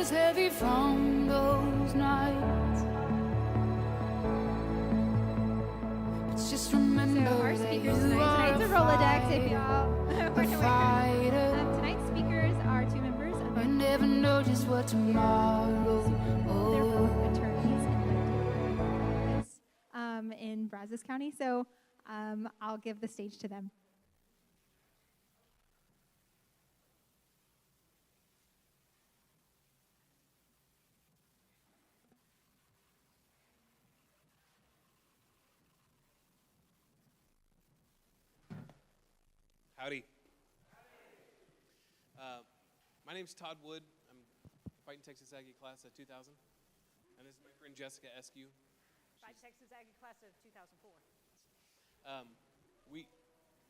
shoulders heavy from those nights. But just remember So our that speakers you tonight, tonight's a Rolodex if y'all a weren't aware. fighter. Tonight's speakers are two members of You never know just what tomorrow They're both holds. attorneys in Brazos County. So I'll give the stage to them. Howdy. My name's Todd Wood. I'm fighting Texas Aggie class of 2000. And this is my friend Jessica Eskew. By Texas Aggie class of 2004.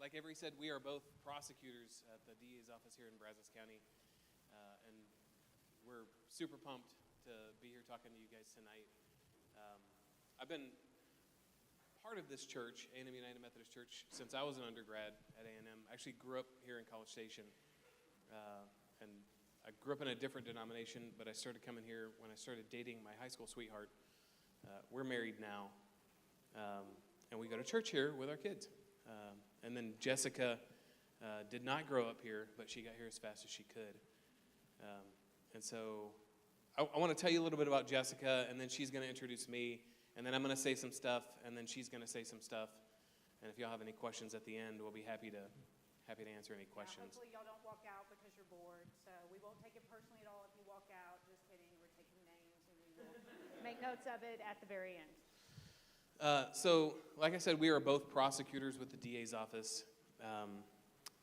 Like Avery said, we are both prosecutors at the DA's office here in Brazos County. And we're super pumped to be here talking to you guys tonight. I've been part of this church, A&M United Methodist Church, since I was an undergrad at A&M. I actually grew up here in College Station. And I grew up in a different denomination, but I started coming here when I started dating my high school sweetheart. We're married now, and we go to church here with our kids. And then Jessica did not grow up here, but she got here as fast as she could. And so I want to tell you a little bit about Jessica, and then she's going to introduce me, and then I'm going to say some stuff, and then she's going to say some stuff. And if y'all have any questions at the end, we'll be happy to answer any questions. Hopefully y'all don't walk out because you're bored. So we won't take it personally at all if you walk out. Just kidding. We're taking names and we will make notes of it at the very end. So, like I said, we are both prosecutors with the DA's office.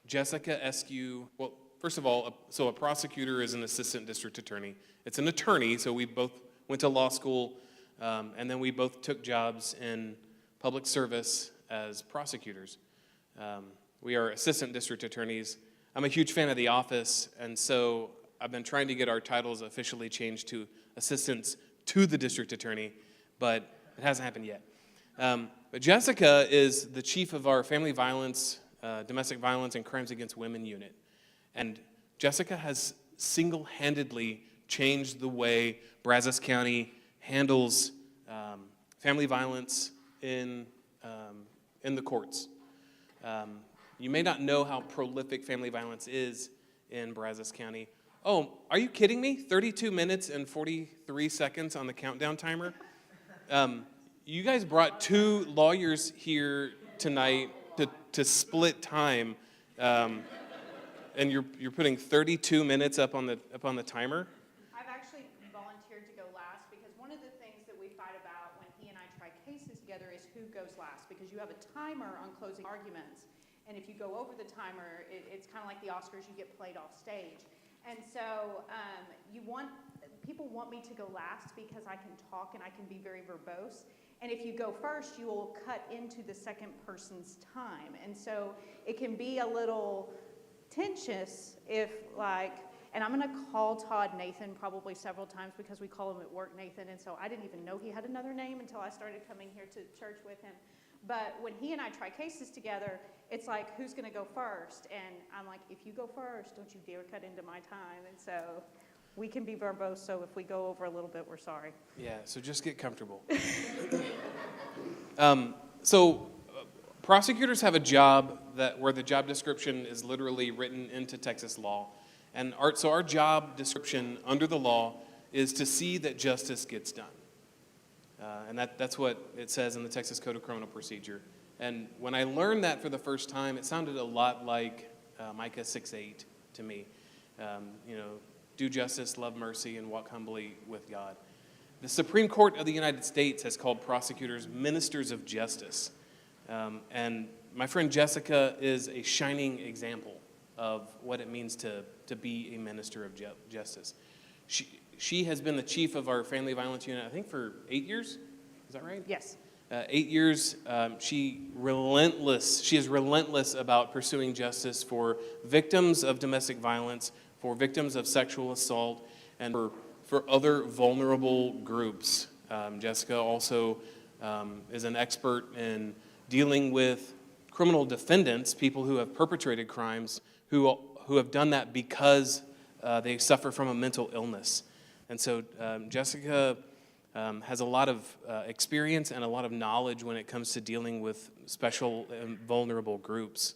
Jessica Eskew, well, first of all, a prosecutor is an assistant district attorney. It's an attorney, so we both went to law school, and then we both took jobs in public service as prosecutors. We are assistant district attorneys. I'm a huge fan of The Office, and so I've been trying to get our titles officially changed to assistants to the district attorney, but it hasn't happened yet. But Jessica is the chief of our family violence, domestic violence, and crimes against women unit. And Jessica has single-handedly changed the way Brazos County handles family violence in the courts. You may not know how prolific family violence is in Brazos County. Oh, are you kidding me? 32 minutes and 43 seconds on the countdown timer? You guys brought two lawyers here tonight to split time, and you're putting 32 minutes up on the timer? I've actually volunteered to go last because one of the things that we fight about when he and I try cases together is who goes last, because you have a timer on closing arguments. And if you go over the timer, it's kind of like the Oscars, you get played off stage. And so people want me to go last because I can talk and I can be very verbose. And if you go first, you will cut into the second person's time. And so it can be a little tensious if and I'm going to call Todd Nathan probably several times because we call him at work Nathan. And so I didn't even know he had another name until I started coming here to church with him. But when he and I try cases together, it's like, who's going to go first? And I'm like, if you go first, don't you dare cut into my time. And so we can be verbose, so if we go over a little bit, we're sorry. Yeah, so just get comfortable. Prosecutors have a job where the job description is literally written into Texas law. And our job description under the law is to see that justice gets done. And that's what it says in the Texas Code of Criminal Procedure. And when I learned that for the first time, it sounded a lot like Micah 6:8 to me. Do justice, love mercy, and walk humbly with God. The Supreme Court of the United States has called prosecutors ministers of justice. And my friend Jessica is a shining example of what it means to be a minister of justice. She has been the chief of our family violence unit, I think, for 8 years. Is that right? Yes. 8 years. She is relentless about pursuing justice for victims of domestic violence, for victims of sexual assault, and for other vulnerable groups. Jessica also is an expert in dealing with criminal defendants, people who have perpetrated crimes, who have done that because they suffer from a mental illness. And so Jessica has a lot of experience and a lot of knowledge when it comes to dealing with special and vulnerable groups.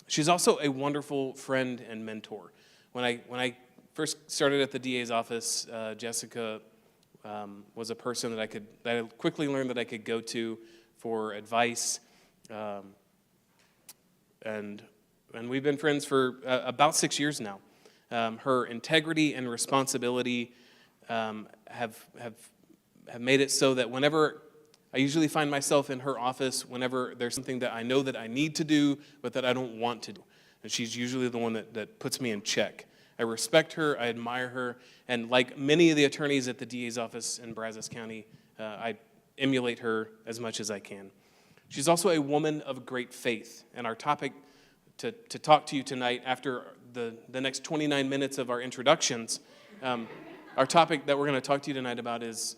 She's also a wonderful friend and mentor. When I first started at the DA's office, Jessica was a person that I quickly learned that I could go to for advice, and we've been friends for about 6 years now. Her integrity and responsibility have made it so that whenever I usually find myself in her office, whenever there's something that I know that I need to do, but that I don't want to do, and she's usually the one that puts me in check. I respect her, I admire her, and like many of the attorneys at the DA's office in Brazos County, I emulate her as much as I can. She's also a woman of great faith, and our topic to talk to you tonight after the next 29 minutes of our introductions, our topic that we're going to talk to you tonight about is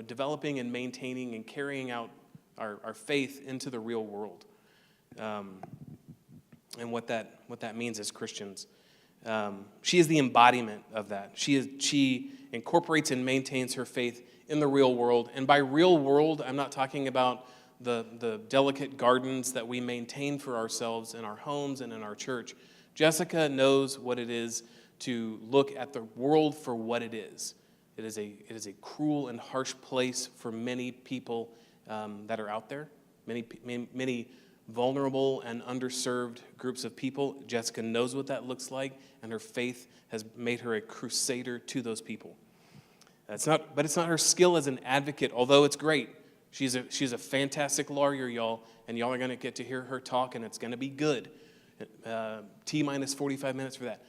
developing and maintaining and carrying out our faith into the real world, and what that means as Christians. She is the embodiment of that. She incorporates and maintains her faith in the real world. And by real world, I'm not talking about the delicate gardens that we maintain for ourselves in our homes and in our church. Jessica knows what it is to look at the world for what it is. It is a cruel and harsh place for many people that are out there, many vulnerable and underserved groups of people. Jessica knows what that looks like, and her faith has made her a crusader to those people. But it's not her skill as an advocate, although it's great. She's a fantastic lawyer, y'all, and y'all are going to get to hear her talk, and it's going to be good. T-minus 45 minutes for that.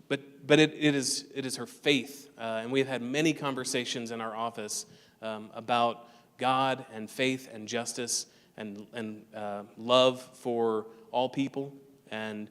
But it is her faith, and we have had many conversations in our office about God and faith and justice and love for all people, and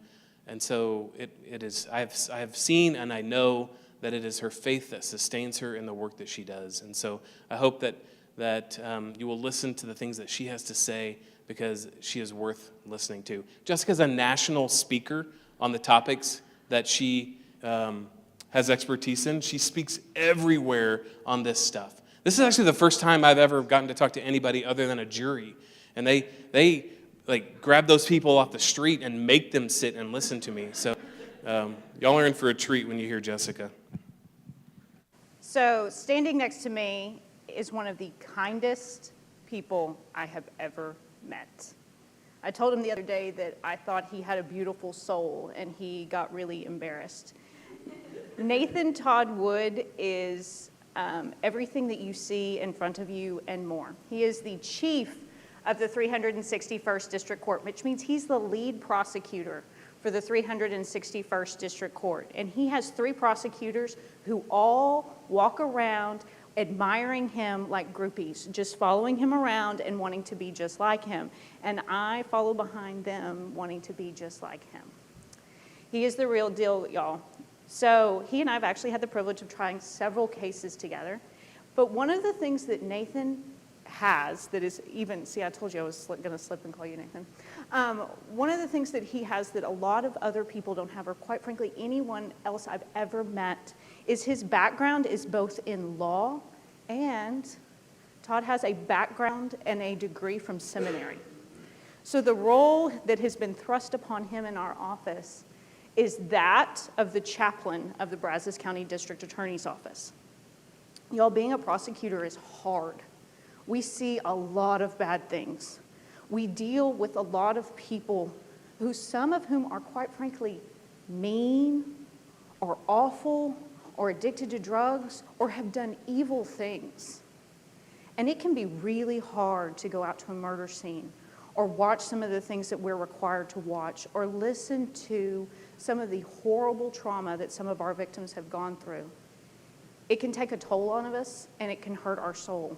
so it is. I have seen and I know that it is her faith that sustains her in the work that she does, and so I hope that you will listen to the things that she has to say, because she is worth listening to. Jessica's a national speaker on the topics that she has expertise in. She speaks everywhere on this stuff. This is actually the first time I've ever gotten to talk to anybody other than a jury. And they like grab those people off the street and make them sit and listen to me. So y'all are in for a treat when you hear Jessica. So standing next to me is one of the kindest people I have ever met. I told him the other day that I thought he had a beautiful soul, and he got really embarrassed. Nathan Todd Wood is everything that you see in front of you and more. He is the chief of the 361st District Court, which means he's the lead prosecutor for the 361st District Court. And he has 3 prosecutors who all walk around admiring him like groupies, just following him around and wanting to be just like him. And I follow behind them wanting to be just like him. He is the real deal, y'all. So he and I have actually had the privilege of trying several cases together. But one of the things that Nathan has that is even, see, I told you I was going to slip and call you Nathan. One of the things that he has that a lot of other people don't have, or quite frankly anyone else I've ever met, is his background is both in law, and Todd has a background and a degree from seminary. So the role that has been thrust upon him in our office is that of the chaplain of the Brazos County District Attorney's Office. Y'all, being a prosecutor is hard. We see a lot of bad things. We deal with a lot of people who, some of whom are quite frankly mean or awful or addicted to drugs or have done evil things. And it can be really hard to go out to a murder scene or watch some of the things that we're required to watch or listen to some of the horrible trauma that some of our victims have gone through. It can take a toll on us, and it can hurt our soul.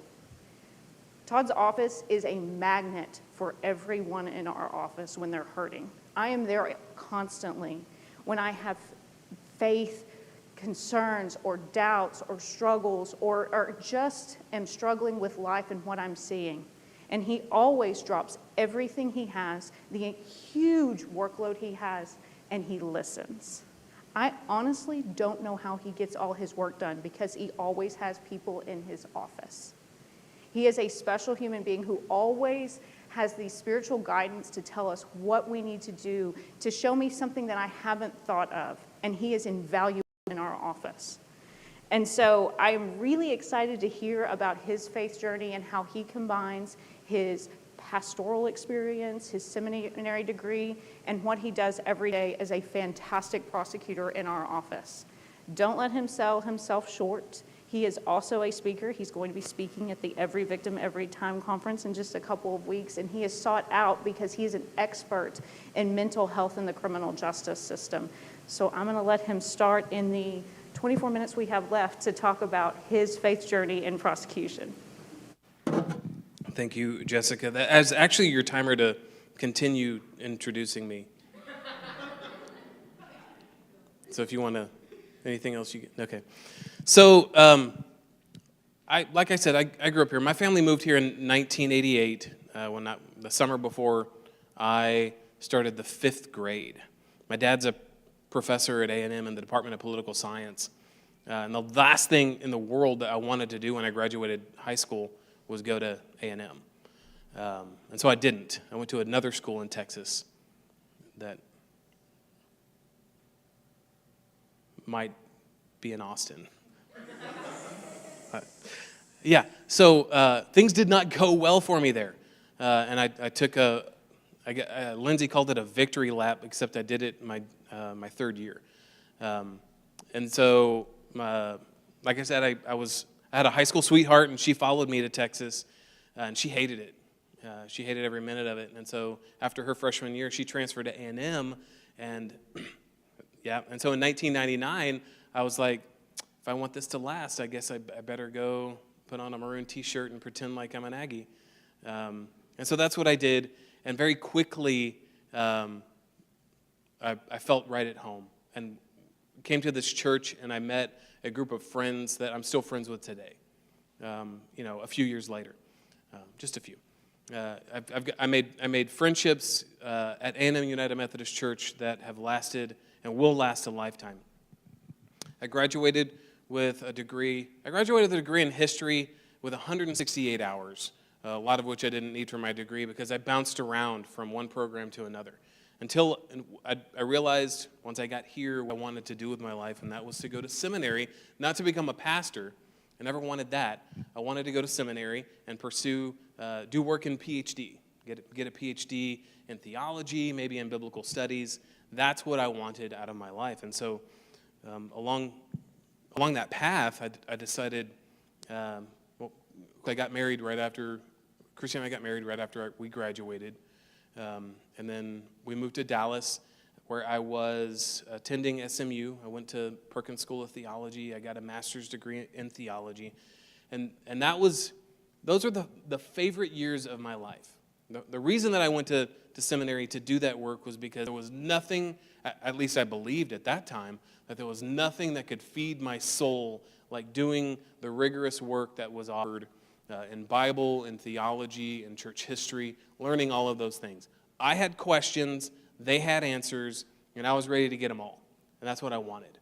Todd's office is a magnet for everyone in our office when they're hurting. I am there constantly when I have faith, concerns, or doubts, or struggles, or just am struggling with life and what I'm seeing. And he always drops everything he has, the huge workload he has, and he listens. I honestly don't know how he gets all his work done because he always has people in his office. He is a special human being who always has the spiritual guidance to tell us what we need to do, to show me something that I haven't thought of, and he is invaluable in our office. And so I'm really excited to hear about his faith journey and how he combines his pastoral experience, his seminary degree, and what he does every day as a fantastic prosecutor in our office. Don't let him sell himself short. He is also a speaker. He's going to be speaking at the Every Victim, Every Time conference in just a couple of weeks, and he is sought out because he's an expert in mental health in the criminal justice system. So I'm going to let him start in the 24 minutes we have left to talk about his faith journey in prosecution. Thank you, Jessica. That is actually your timer to continue introducing me. So if you want to, anything else you get, okay. So, like I said, I grew up here. My family moved here in 1988, the summer before I started the 5th grade. My dad's a professor at A&M in the Department of Political Science. And the last thing in the world that I wanted to do when I graduated high school was go to A&M. And so I didn't. I went to another school in Texas that might be in Austin. So things did not go well for me there. And I took Lindsay called it a victory lap, except I did it my 3rd year. And so, like I said, I had a high school sweetheart, and she followed me to Texas, and she hated it. She hated every minute of it. And so after her freshman year, she transferred to A&M, and and so in 1999, I was like, if I want this to last, I guess I better go put on a maroon T-shirt and pretend like I'm an Aggie. And so that's what I did, and very quickly, I felt right at home, and came to this church, and I met a group of friends that I'm still friends with today, a few years later, just a few. I made friendships at A&M United Methodist Church that have lasted and will last a lifetime. I graduated with a degree in history with 168 hours, a lot of which I didn't need for my degree because I bounced around from one program to another. Until I realized once I got here what I wanted to do with my life, and that was to go to seminary, not to become a pastor. I never wanted that. I wanted to go to seminary and pursue, do work in PhD, get a PhD in theology, maybe in biblical studies. That's what I wanted out of my life. And so along that path, I decided, I got married right after, Christy and I got married right after we graduated. And then we moved to Dallas, where I was attending SMU. I went to Perkins School of Theology. I got a master's degree in theology. And those are the favorite years of my life. The reason that I went to seminary to do that work was because there was nothing, at least I believed at that time, that there was nothing that could feed my soul like doing the rigorous work that was offered in Bible, in theology, in church history, learning all of those things. I had questions, they had answers, and I was ready to get them all. And that's what I wanted.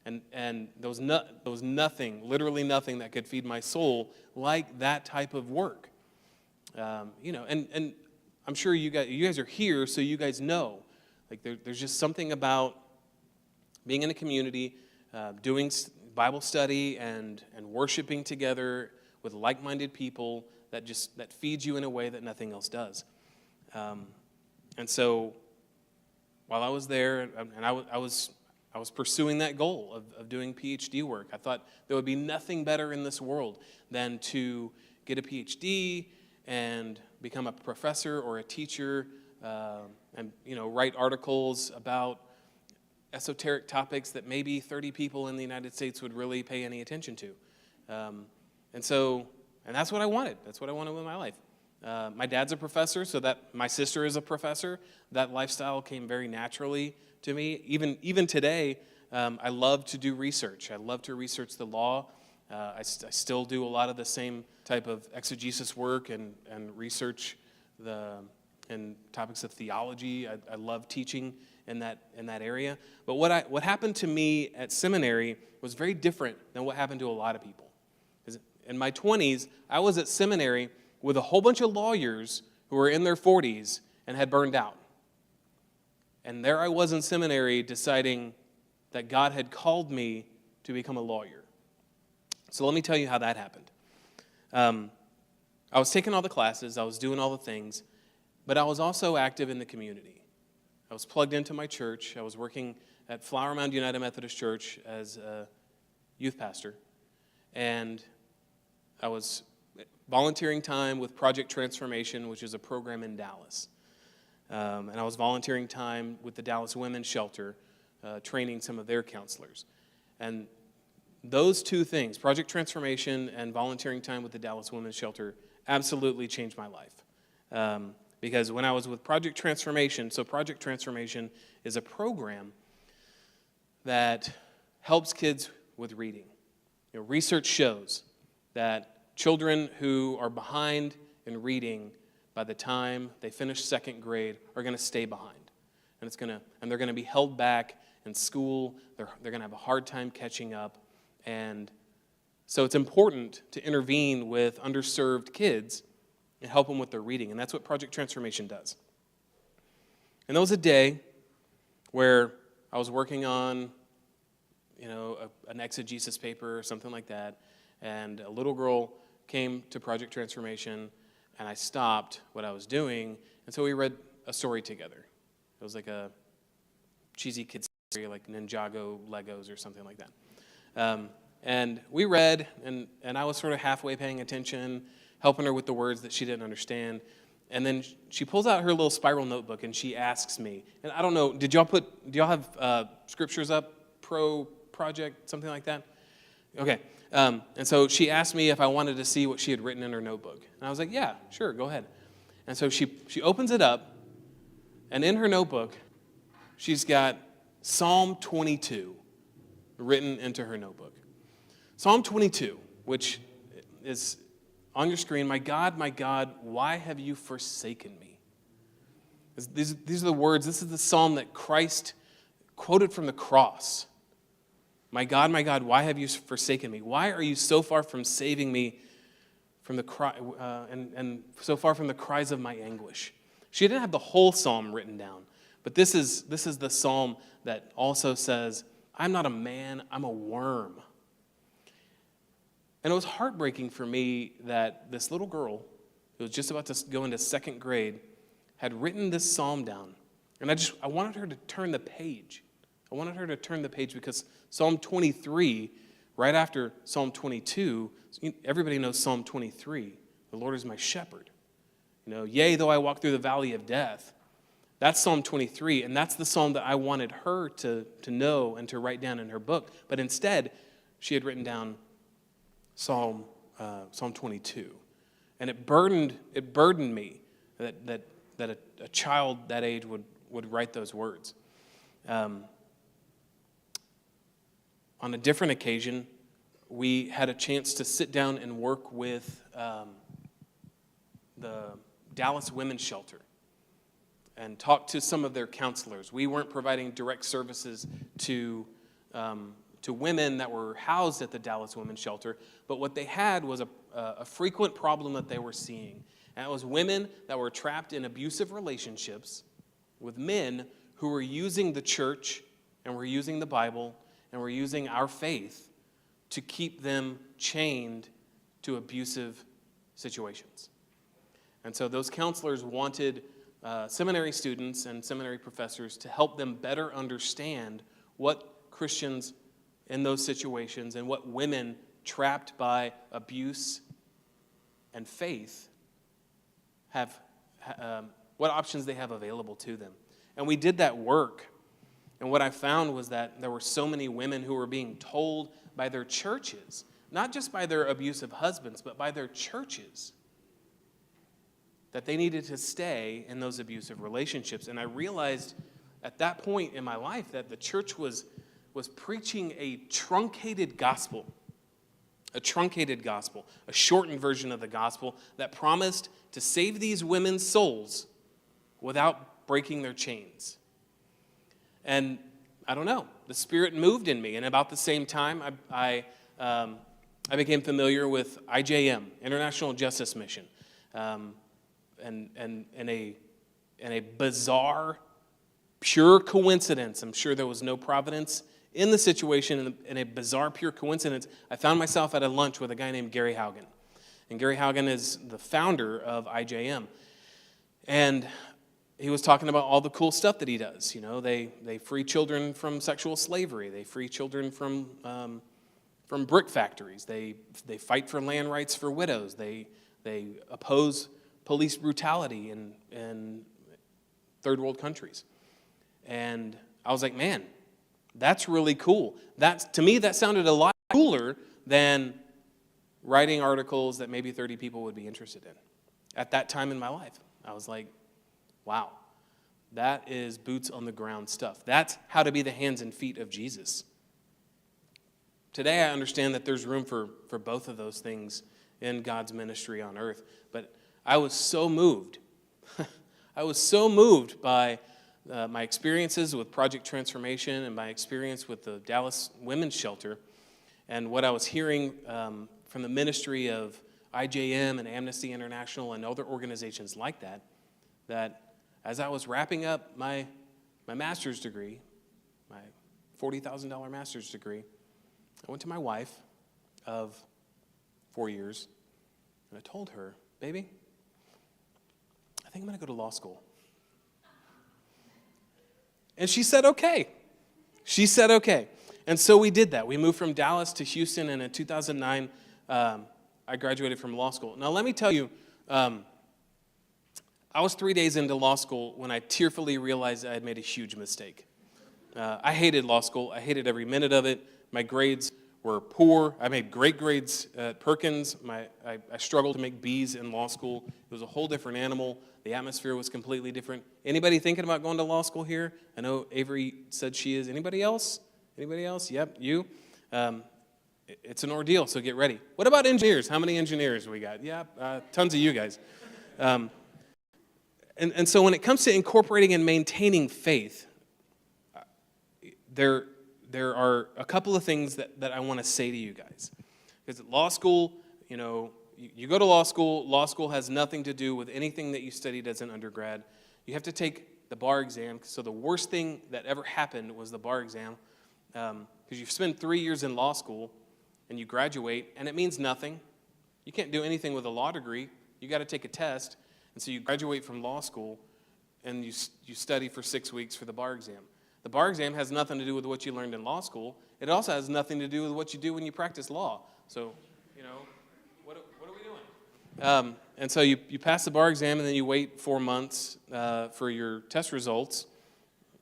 And there was nothing, literally nothing that could feed my soul like that type of work. And I'm sure you guys are here, so you guys know. Like there's just something about being in a community, doing Bible study and worshiping together with like-minded people that feeds you in a way that nothing else does. And so while I was there, and I was pursuing that goal of doing PhD work, I thought there would be nothing better in this world than to get a PhD and become a professor or a teacher, and write articles about esoteric topics that maybe 30 people in the United States would really pay any attention to. And that's what I wanted. That's what I wanted with my life. My dad's a professor, so that my sister is a professor. That lifestyle came very naturally to me. Even today, I love to do research. I love to research the law. I still do a lot of the same type of exegesis work and research the topics of theology. I love teaching in that area. But what happened to me at seminary was very different than what happened to a lot of people. In my 20s, I was at seminary with a whole bunch of lawyers who were in their 40s and had burned out. And there I was in seminary deciding that God had called me to become a lawyer. So let me tell you how that happened. I was taking all the classes, I was doing all the things, but I was also active in the community. I was plugged into my church. I was working at Flower Mound United Methodist Church as a youth pastor. And I was volunteering time with Project Transformation, which is a program in Dallas. And I was volunteering time with the Dallas Women's Shelter, training some of their counselors. And those two things, Project Transformation and volunteering time with the Dallas Women's Shelter, absolutely changed my life. Because when I was with Project Transformation, so Project Transformation is a program that helps kids with reading. Research shows that children who are behind in reading, by the time they finish second grade, are going to stay behind. And they're going to be held back in school. They're going to have a hard time catching up. And so it's important to intervene with underserved kids and help them with their reading. And that's what Project Transformation does. And there was a day where I was working on, an exegesis paper or something like that, and a little girl came to Project Transformation, and I stopped what I was doing, and so we read a story together. It was like a cheesy kid's story, like Ninjago Legos or something like that. And we read, and I was sort of halfway paying attention, helping her with the words that she didn't understand. And then she pulls out her little spiral notebook, and she asks me, and I don't know, do y'all have scriptures up, project, something like that? Okay. And so she asked me if I wanted to see what she had written in her notebook. And I was like, yeah, sure, go ahead. And so she opens it up, and in her notebook, she's got Psalm 22 written into her notebook. Psalm 22, which is on your screen, my God, why have you forsaken me? These are the words, this is the psalm that Christ quoted from the cross. My God, why have you forsaken me? Why are you so far from saving me from the cry, and so far from the cries of my anguish? She didn't have the whole psalm written down, but this is the psalm that also says, I'm not a man, I'm a worm. And it was heartbreaking for me that this little girl, who was just about to go into second grade, had written this psalm down. And I wanted her to turn the page. I wanted her to turn the page because Psalm 23, right after Psalm 22, everybody knows Psalm 23. The Lord is my shepherd. Yea, though I walk through the valley of death. That's Psalm 23, and that's the psalm that I wanted her to know and to write down in her book. But instead, she had written down Psalm 22. And it burdened me that a child that age would write those words. On a different occasion, we had a chance to sit down and work with the Dallas Women's Shelter and talk to some of their counselors. We weren't providing direct services to women that were housed at the Dallas Women's Shelter, but what they had was a frequent problem that they were seeing. And it was women that were trapped in abusive relationships with men who were using the church and were using the Bible and were using our faith to keep them chained to abusive situations. And so those counselors wanted seminary students and seminary professors to help them better understand what Christians in those situations and what women trapped by abuse and faith have, what options they have available to them. And we did that work. And what I found was that there were so many women who were being told by their churches, not just by their abusive husbands, but by their churches, that they needed to stay in those abusive relationships. And I realized at that point in my life that the church was preaching a truncated gospel, a shortened version of the gospel that promised to save these women's souls, without breaking their chains. And I don't know, the Spirit moved in me. And about the same time, I became familiar with IJM, International Justice Mission, and a bizarre, pure coincidence. I'm sure there was no providence in the situation. In a bizarre, pure coincidence, I found myself at a lunch with a guy named Gary Haugen. And Gary Haugen is the founder of IJM. And he was talking about all the cool stuff that he does. You know, they free children from sexual slavery. They free children from brick factories. They fight for land rights for widows. They oppose police brutality in third world countries. And I was like, man, that's really cool. To me, that sounded a lot cooler than writing articles that maybe 30 people would be interested in. At that time in my life, I was like, wow, that is boots on the ground stuff. That's how to be the hands and feet of Jesus. Today, I understand that there's room for both of those things in God's ministry on earth. But I was so moved. I was so moved by my experiences with Project Transformation and my experience with the Dallas Women's Shelter and what I was hearing from the ministry of IJM and Amnesty International and other organizations like that, that as I was wrapping up my master's degree, my $40,000 master's degree, I went to my wife of 4 years, and I told her, baby, I think I'm going to go to law school. And she said, okay. She said, okay. And so we did that. We moved from Dallas to Houston, and in 2009, I graduated from law school. Now, let me tell you, I was 3 days into law school when I tearfully realized I had made a huge mistake. I hated law school. I hated every minute of it. My grades were poor. I made great grades at Perkins. I struggled to make B's in law school. It was a whole different animal. The atmosphere was completely different. Anybody thinking about going to law school here? I know Avery said she is. Anybody else? Anybody else? Yep, you. It's an ordeal, so get ready. What about engineers? How many engineers we got? Yeah, tons of you guys. And so when it comes to incorporating and maintaining faith, there are a couple of things that I want to say to you guys. Because at law school, you know, you go to law school has nothing to do with anything that you studied as an undergrad. You have to take the bar exam. So the worst thing that ever happened was the bar exam. Because you spend 3 years in law school, and you graduate, and it means nothing. You can't do anything with a law degree. You got to take a test. And so you graduate from law school, and you study for 6 weeks for the bar exam. The bar exam has nothing to do with what you learned in law school. It also has nothing to do with what you do when you practice law. So, you know, what are we doing? And so you pass the bar exam, and then you wait 4 months for your test results,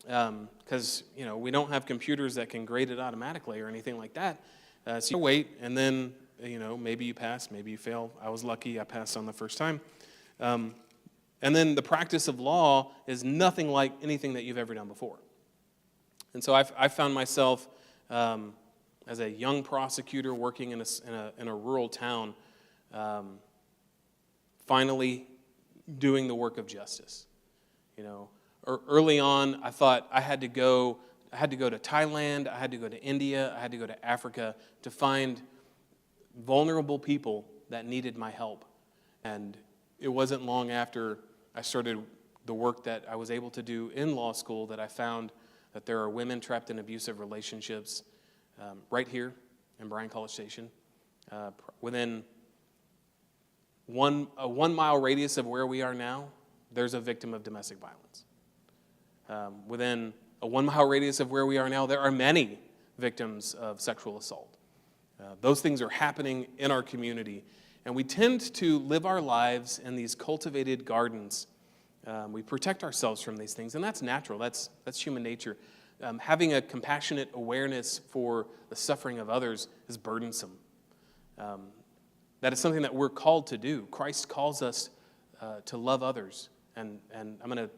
because, you know, we don't have computers that can grade it automatically or anything like that. So you wait, and then, you know, maybe you pass, maybe you fail. I was lucky. I passed on the first time. And then the practice of law is nothing like anything that you've ever done before. And so I found myself as a young prosecutor working in a rural town, finally doing the work of justice. You know, early on, I thought I had to go to Thailand, I had to go to India, I had to go to Africa to find vulnerable people that needed my help. And it wasn't long after I started the work that I was able to do in law school that I found that there are women trapped in abusive relationships right here in Bryan College Station. Within a 1 mile radius of where we are now, there's a victim of domestic violence. Within a 1 mile radius of where we are now, there are many victims of sexual assault. Those things are happening in our community. And we tend to live our lives in these cultivated gardens. We protect ourselves from these things, and that's natural. That's human nature. Having a compassionate awareness for the suffering of others is burdensome. That is something that we're called to do. Christ calls us to love others. And I'm going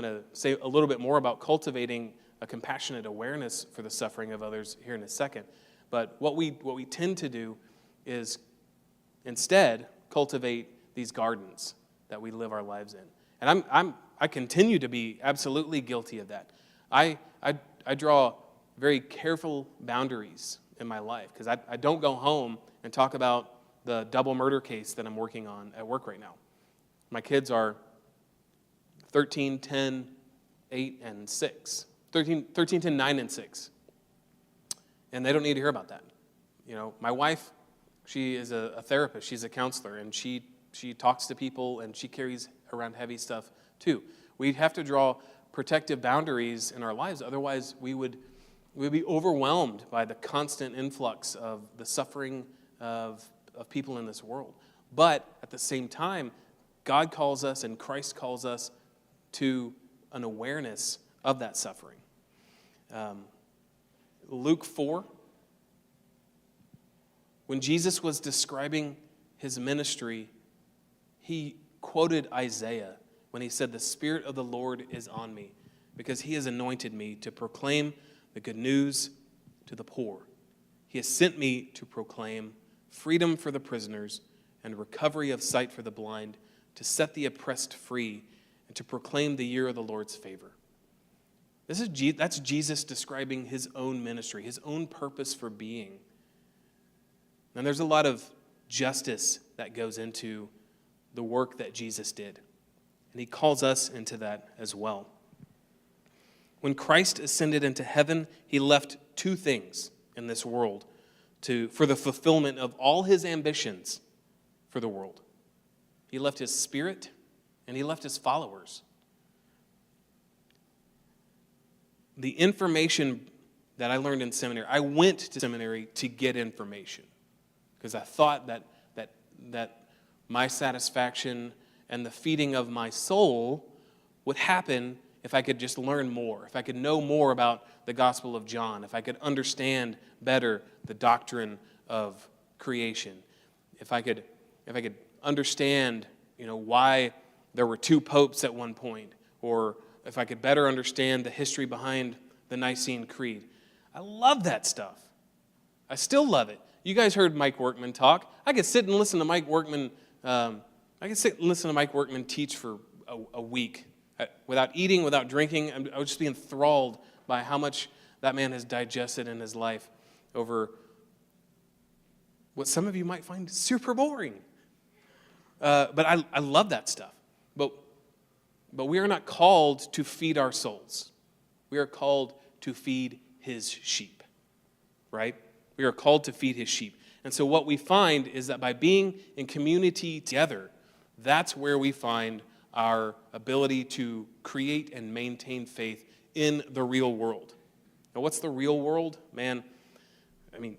to say a little bit more about cultivating a compassionate awareness for the suffering of others here in a second. But what we tend to do is instead cultivate these gardens that we live our lives in. And I continue to be absolutely guilty of that. I draw very careful boundaries in my life because I don't go home and talk about the double murder case that I'm working on at work right now. My kids are 13, 10, 8, and 6. 13, 10, 9, and 6. And they don't need to hear about that. You know, my wife, she is a therapist. She's a counselor, and she talks to people, and she carries around heavy stuff too. We have to draw protective boundaries in our lives. Otherwise, we would be overwhelmed by the constant influx of the suffering of people in this world. But at the same time, God calls us and Christ calls us to an awareness of that suffering. Luke 4, when Jesus was describing his ministry, he quoted Isaiah when he said, "The Spirit of the Lord is on me, because he has anointed me to proclaim the good news to the poor. He has sent me to proclaim freedom for the prisoners and recovery of sight for the blind, to set the oppressed free, and to proclaim the year of the Lord's favor." That's Jesus describing his own ministry, his own purpose for being. And there's a lot of justice that goes into the work that Jesus did. And he calls us into that as well. When Christ ascended into heaven, he left two things in this world for the fulfillment of all his ambitions for the world. He left his Spirit and he left his followers. The information that I learned in seminary, I went to seminary to get information because I thought that my satisfaction and the feeding of my soul would happen if I could just learn more, if I could know more about the Gospel of John, if I could understand better the doctrine of creation, if I could understand, why there were two popes at one point, or if I could better understand the history behind the Nicene Creed. I love that stuff. I still love it. You guys heard Mike Workman talk. I could sit and listen to Mike Workman. Teach for a week without eating, without drinking. I would just be enthralled by how much that man has digested in his life over what some of you might find super boring. But I love that stuff. But we are not called to feed our souls. We are called to feed his sheep, right? We are called to feed his sheep. And so what we find is that by being in community together, that's where we find our ability to create and maintain faith in the real world. Now, what's the real world? Man,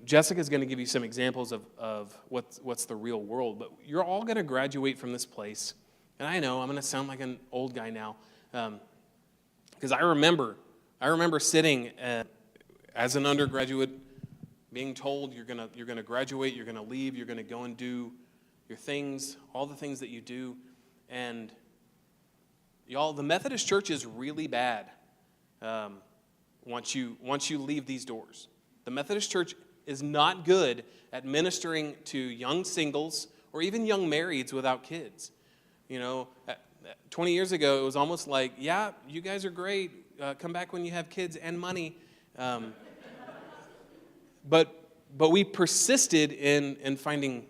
Jessica's going to give you some examples of what's the real world, but you're all going to graduate from this place. And I know I'm going to sound like an old guy now, because I remember sitting as an undergraduate, being told you're going to graduate, you're going to leave, you're going to go and do your things, all the things that you do, and y'all, the Methodist Church is really bad. Once you leave these doors, the Methodist Church is not good at ministering to young singles or even young marrieds without kids. 20 years ago, it was almost like, yeah, you guys are great. Come back when you have kids and money. But we persisted in finding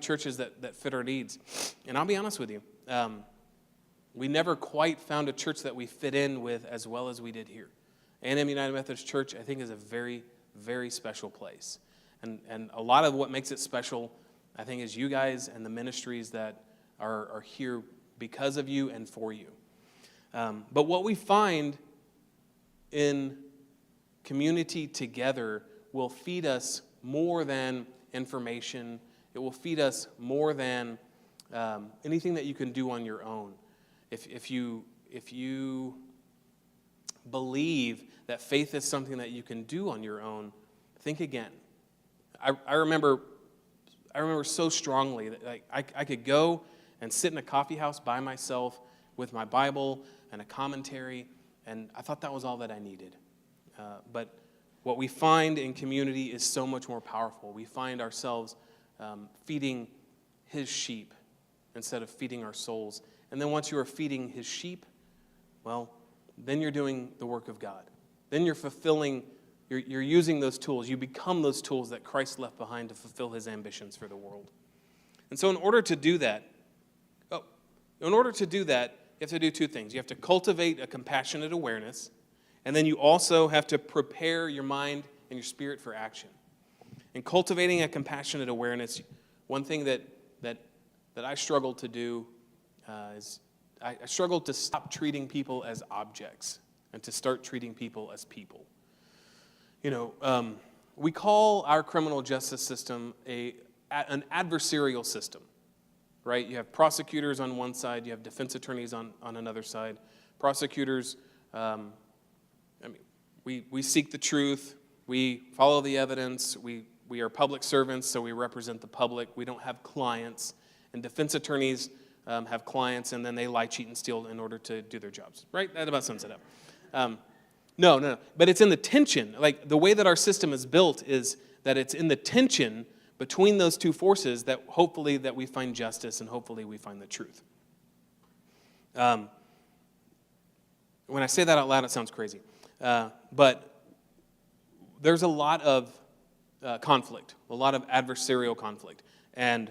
churches that fit our needs. And I'll be honest with you, we never quite found a church that we fit in with as well as we did here. A&M United Methodist Church, I think, is a very, very special place. And a lot of what makes it special, I think, is you guys and the ministries that are here because of you and for you. But what we find in community together will feed us more than information. It will feed us more than anything that you can do on your own. If you believe that faith is something that you can do on your own, think again. I remember so strongly that I could go and sit in a coffee house by myself with my Bible and a commentary, and I thought that was all that I needed. But what we find in community is so much more powerful. We find ourselves feeding his sheep instead of feeding our souls. And then once you are feeding his sheep, well, then you're doing the work of God. Then you're fulfilling, you're using those tools. You become those tools that Christ left behind to fulfill his ambitions for the world. And so in order to do that, you have to do two things. You have to cultivate a compassionate awareness, and then you also have to prepare your mind and your spirit for action. In cultivating a compassionate awareness, one thing that I struggle to do is I struggle to stop treating people as objects and to start treating people as people. We call our criminal justice system an adversarial system, right? You have prosecutors on one side, you have defense attorneys on another side. Prosecutors, we seek the truth, we follow the evidence, we are public servants, so we represent the public. We don't have clients. And defense attorneys have clients, and then they lie, cheat, and steal in order to do their jobs, right? That about sums it up. No. But it's in the tension. Like, the way that our system is built is that it's in the tension between those two forces that hopefully that we find justice and hopefully we find the truth. When I say that out loud, it sounds crazy. But there's a lot of conflict, a lot of adversarial conflict. And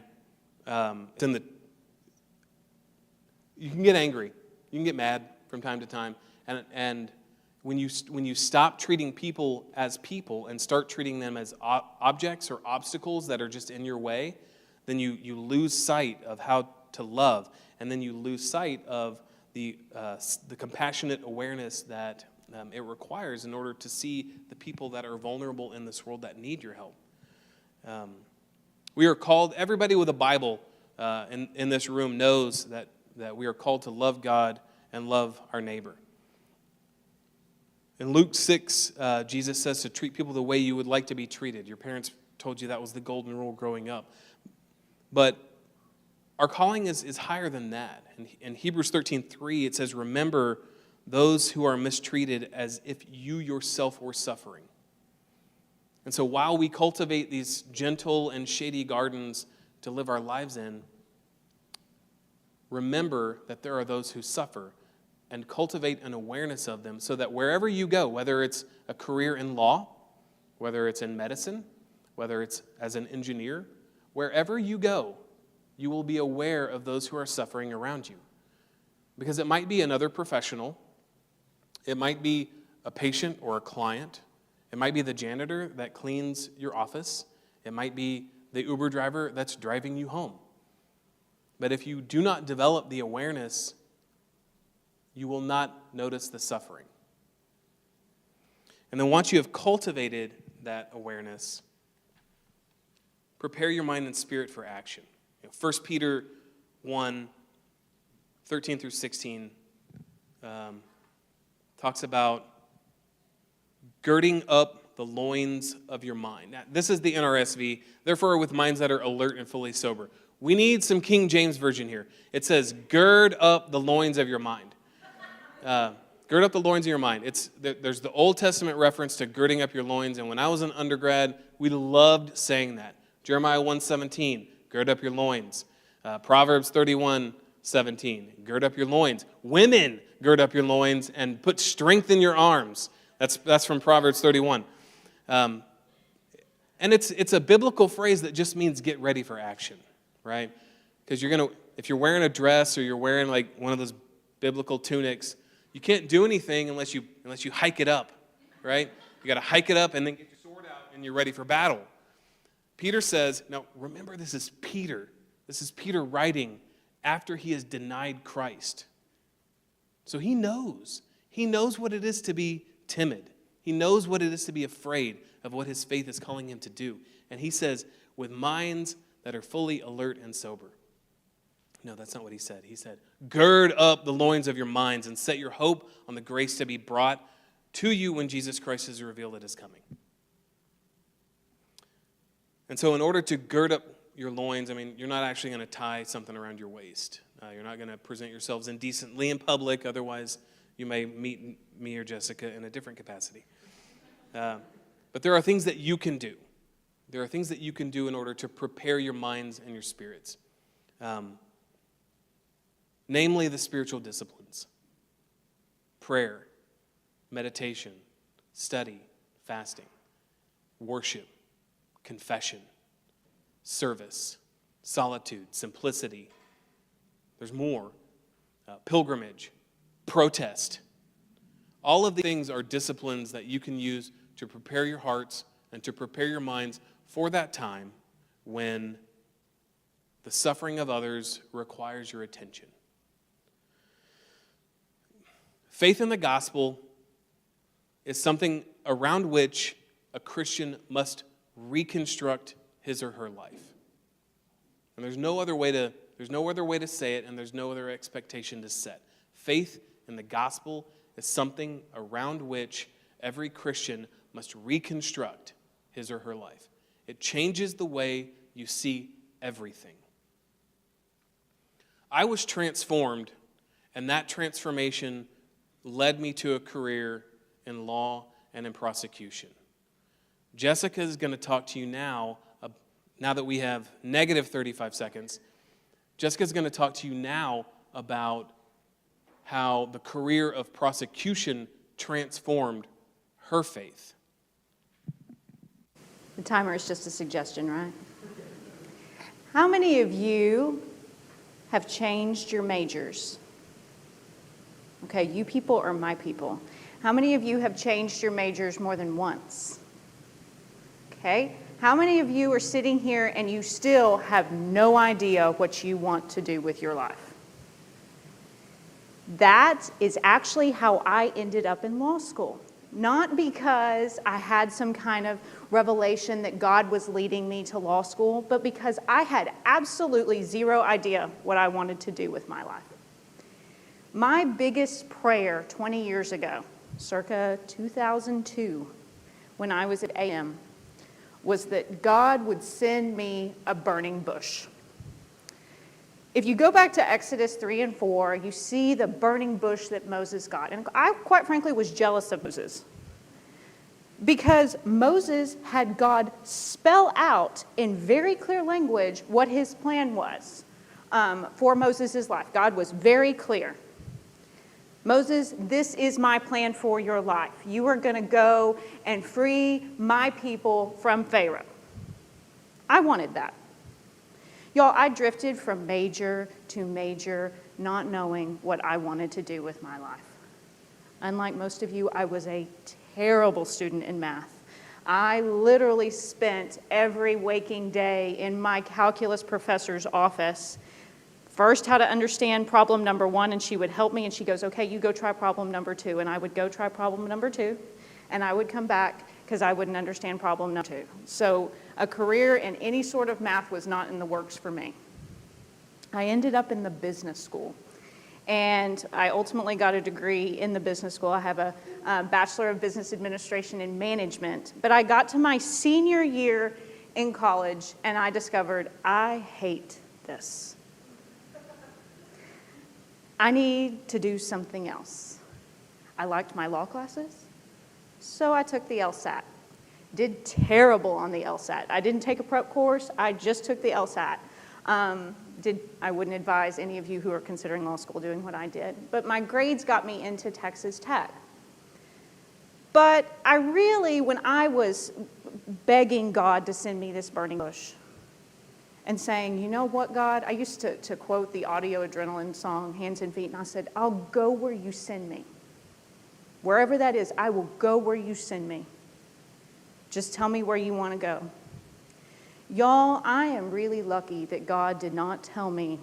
you can get angry, you can get mad from time to time, and when you stop treating people as people and start treating them as objects or obstacles that are just in your way, then you lose sight of how to love, and then you lose sight of the compassionate awareness that it requires in order to see the people that are vulnerable in this world that need your help. We are called, everybody with a Bible in this room knows that we are called to love God and love our neighbor. In Luke 6, Jesus says to treat people the way you would like to be treated. Your parents told you that was the golden rule growing up. But our calling is higher than that. In Hebrews 13:3, it says, remember those who are mistreated as if you yourself were suffering. And so while we cultivate these gentle and shady gardens to live our lives in, remember that there are those who suffer, and cultivate an awareness of them so that wherever you go, whether it's a career in law, whether it's in medicine, whether it's as an engineer, wherever you go, you will be aware of those who are suffering around you. Because it might be another professional, it might be a patient or a client, it might be the janitor that cleans your office, it might be the Uber driver that's driving you home. But if you do not develop the awareness, you will not notice the suffering. And then once you have cultivated that awareness, prepare your mind and spirit for action. 1 Peter 1, 13 through 16 talks about girding up the loins of your mind. Now, this is the NRSV, therefore with minds that are alert and fully sober. We need some King James Version here. It says, gird up the loins of your mind. Gird up the loins of your mind. There's the Old Testament reference to girding up your loins, and when I was an undergrad, we loved saying that. Jeremiah 1:17, gird up your loins. Proverbs 31:17, gird up your loins. Women, gird up your loins and put strength in your arms. That's from Proverbs 31. And it's a biblical phrase that just means get ready for action, right? Because if you're wearing a dress or you're wearing like one of those biblical tunics, you can't do anything unless you hike it up, right? You got to hike it up and then get your sword out and you're ready for battle. Peter says, now remember, this is Peter. This is Peter writing after he has denied Christ. So he knows. He knows what it is to be timid. He knows what it is to be afraid of what his faith is calling him to do. And he says, with minds that are fully alert and sober. No, that's not what he said. He said, gird up the loins of your minds and set your hope on the grace to be brought to you when Jesus Christ is revealed at his coming. And so in order to gird up your loins, you're not actually going to tie something around your waist. You're not going to present yourselves indecently in public. Otherwise, you may meet me or Jessica in a different capacity. But there are things that you can do. There are things that you can do in order to prepare your minds and your spirits. Namely, the spiritual disciplines. prayer, meditation, study, fasting, worship, confession, service, solitude, simplicity. There's more. Pilgrimage, protest. All of these things are disciplines that you can use to prepare your hearts and to prepare your minds for that time when the suffering of others requires your attention. Faith in the gospel is something around which a Christian must reconstruct his or her life. And there's no other way to say it, and there's no other expectation to set. Faith in the gospel is something around which every Christian must reconstruct his or her life. It changes the way you see everything. I was transformed, and that transformation led me to a career in law and in prosecution. Jessica is going to talk to you now that we have negative 35 seconds. Jessica's going to talk to you now about how the career of prosecution transformed her faith. The timer is just a suggestion, right? How many of you have changed your majors? Okay, you people or my people? How many of you have changed your majors more than once? Okay, how many of you are sitting here and you still have no idea what you want to do with your life? That is actually how I ended up in law school. Not because I had some kind of revelation that God was leading me to law school, but because I had absolutely zero idea what I wanted to do with my life. My biggest prayer 20 years ago, circa 2002, when I was at AM, was that God would send me a burning bush. If you go back to Exodus 3 and 4, you see the burning bush that Moses got. And I, quite frankly, was jealous of Moses, because Moses had God spell out in very clear language what his plan was for Moses' life. God was very clear. Moses, this is my plan for your life. You are going to go and free my people from Pharaoh. I wanted that. Y'all, I drifted from major to major, not knowing what I wanted to do with my life. Unlike most of you, I was a terrible student in math. I literally spent every waking day in my calculus professor's office. First, how to understand problem number 1, and she would help me, and she goes, okay, you go try problem number 2. And I would go try problem number 2, and I would come back because I wouldn't understand problem number 2. So a career in any sort of math was not in the works for me. I ended up in the business school, and I ultimately got a degree in the business school. I have a Bachelor of Business Administration and Management, but I got to my senior year in college, and I discovered I hate this. I need to do something else. I liked my law classes, so I took the LSAT. Did terrible on the LSAT. I didn't take a prep course, I just took the LSAT. I wouldn't advise any of you who are considering law school doing what I did, but my grades got me into Texas Tech. But I really, when I was begging God to send me this burning bush, and saying, you know what, God? I used to quote the Audio Adrenaline song, Hands and Feet, and I said, I'll go where you send me. Wherever that is, I will go where you send me. Just tell me where you want to go. Y'all, I am really lucky that God did not tell me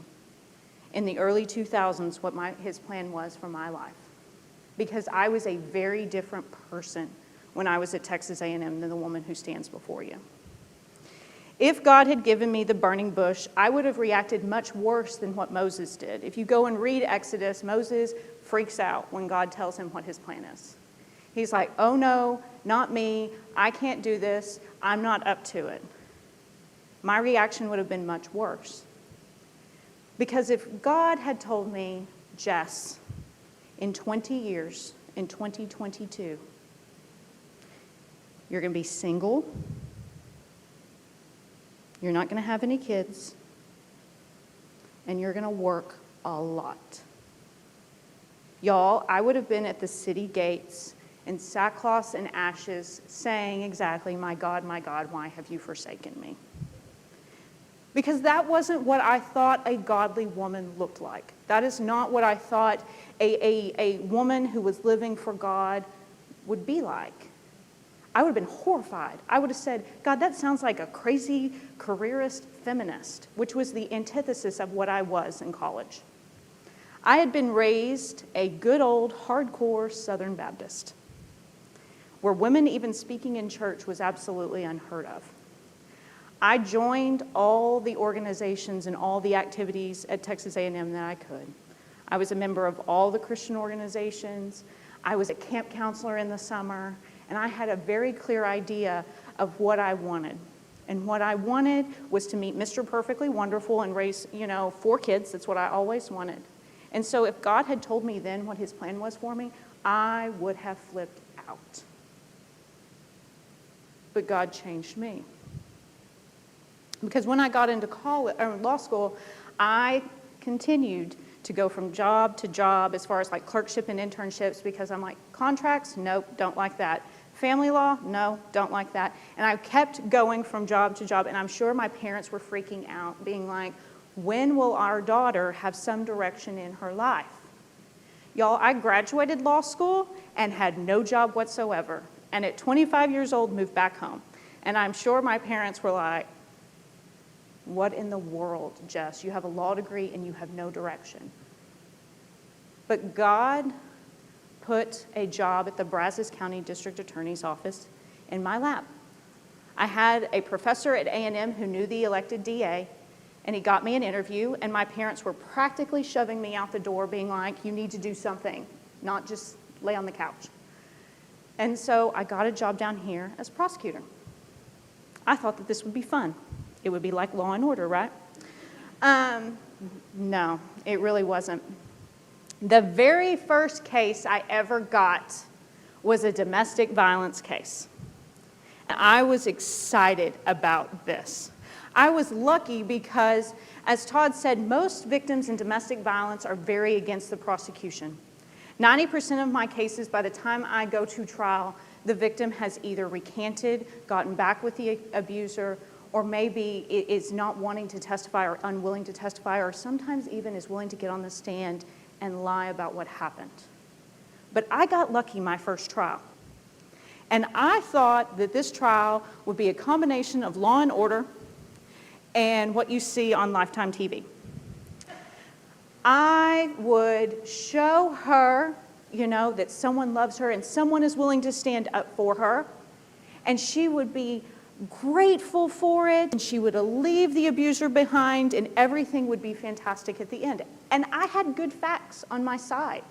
in the early 2000s what his plan was for my life, because I was a very different person when I was at Texas A&M than the woman who stands before you. If God had given me the burning bush, I would have reacted much worse than what Moses did. If you go and read Exodus, Moses freaks out when God tells him what his plan is. He's like, oh no, not me. I can't do this. I'm not up to it. My reaction would have been much worse. Because if God had told me, Jess, in 20 years, in 2022, you're going to be single, you're not going to have any kids, and you're going to work a lot. Y'all, I would have been at the city gates in sackcloth and ashes saying exactly, my God, why have you forsaken me? Because that wasn't what I thought a godly woman looked like. That is not what I thought a woman who was living for God would be like. I would have been horrified. I would have said, God, that sounds like a crazy careerist feminist, which was the antithesis of what I was in college. I had been raised a good old hardcore Southern Baptist, where women even speaking in church was absolutely unheard of. I joined all the organizations and all the activities at Texas A&M that I could. I was a member of all the Christian organizations. I was a camp counselor in the summer, and I had a very clear idea of what I wanted. And what I wanted was to meet Mr. Perfectly Wonderful and raise, 4 kids. That's what I always wanted. And so if God had told me then what his plan was for me, I would have flipped out. But God changed me. Because when I got into law school, I continued to go from job to job as far as like clerkship and internships, because I'm like, contracts? Nope, don't like that. Family law? No, don't like that. And I kept going from job to job, and I'm sure my parents were freaking out, being like, when will our daughter have some direction in her life? Y'all, I graduated law school and had no job whatsoever. And at 25 years old, moved back home. And I'm sure my parents were like, what in the world, Jess? You have a law degree and you have no direction. But God put a job at the Brazos County District Attorney's Office in my lap. I had a professor at A&M who knew the elected DA, and he got me an interview, and my parents were practically shoving me out the door, being like, you need to do something, not just lay on the couch. And so I got a job down here as prosecutor. I thought that this would be fun. It would be like Law and Order, right? No, it really wasn't. The very first case I ever got was a domestic violence case. And I was excited about this. I was lucky because, as Todd said, most victims in domestic violence are very against the prosecution. 90% of my cases, by the time I go to trial, the victim has either recanted, gotten back with the abuser, or maybe is not wanting to testify or unwilling to testify, or sometimes even is willing to get on the stand and lie about what happened. But I got lucky my first trial. And I thought that this trial would be a combination of Law and Order and what you see on Lifetime TV. I would show her, that someone loves her and someone is willing to stand up for her, and she would be grateful for it, and she would leave the abuser behind, and everything would be fantastic at the end. And I had good facts on my side.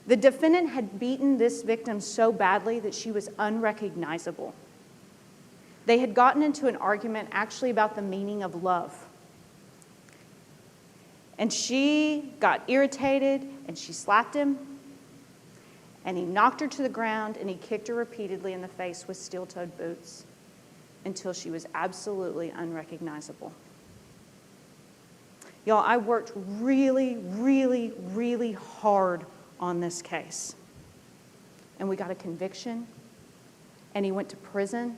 The defendant had beaten this victim so badly that she was unrecognizable. They had gotten into an argument actually about the meaning of love. And she got irritated, and she slapped him, and he knocked her to the ground, and he kicked her repeatedly in the face with steel-toed boots until she was absolutely unrecognizable. Y'all, I worked really, really, really hard on this case. And we got a conviction, and he went to prison.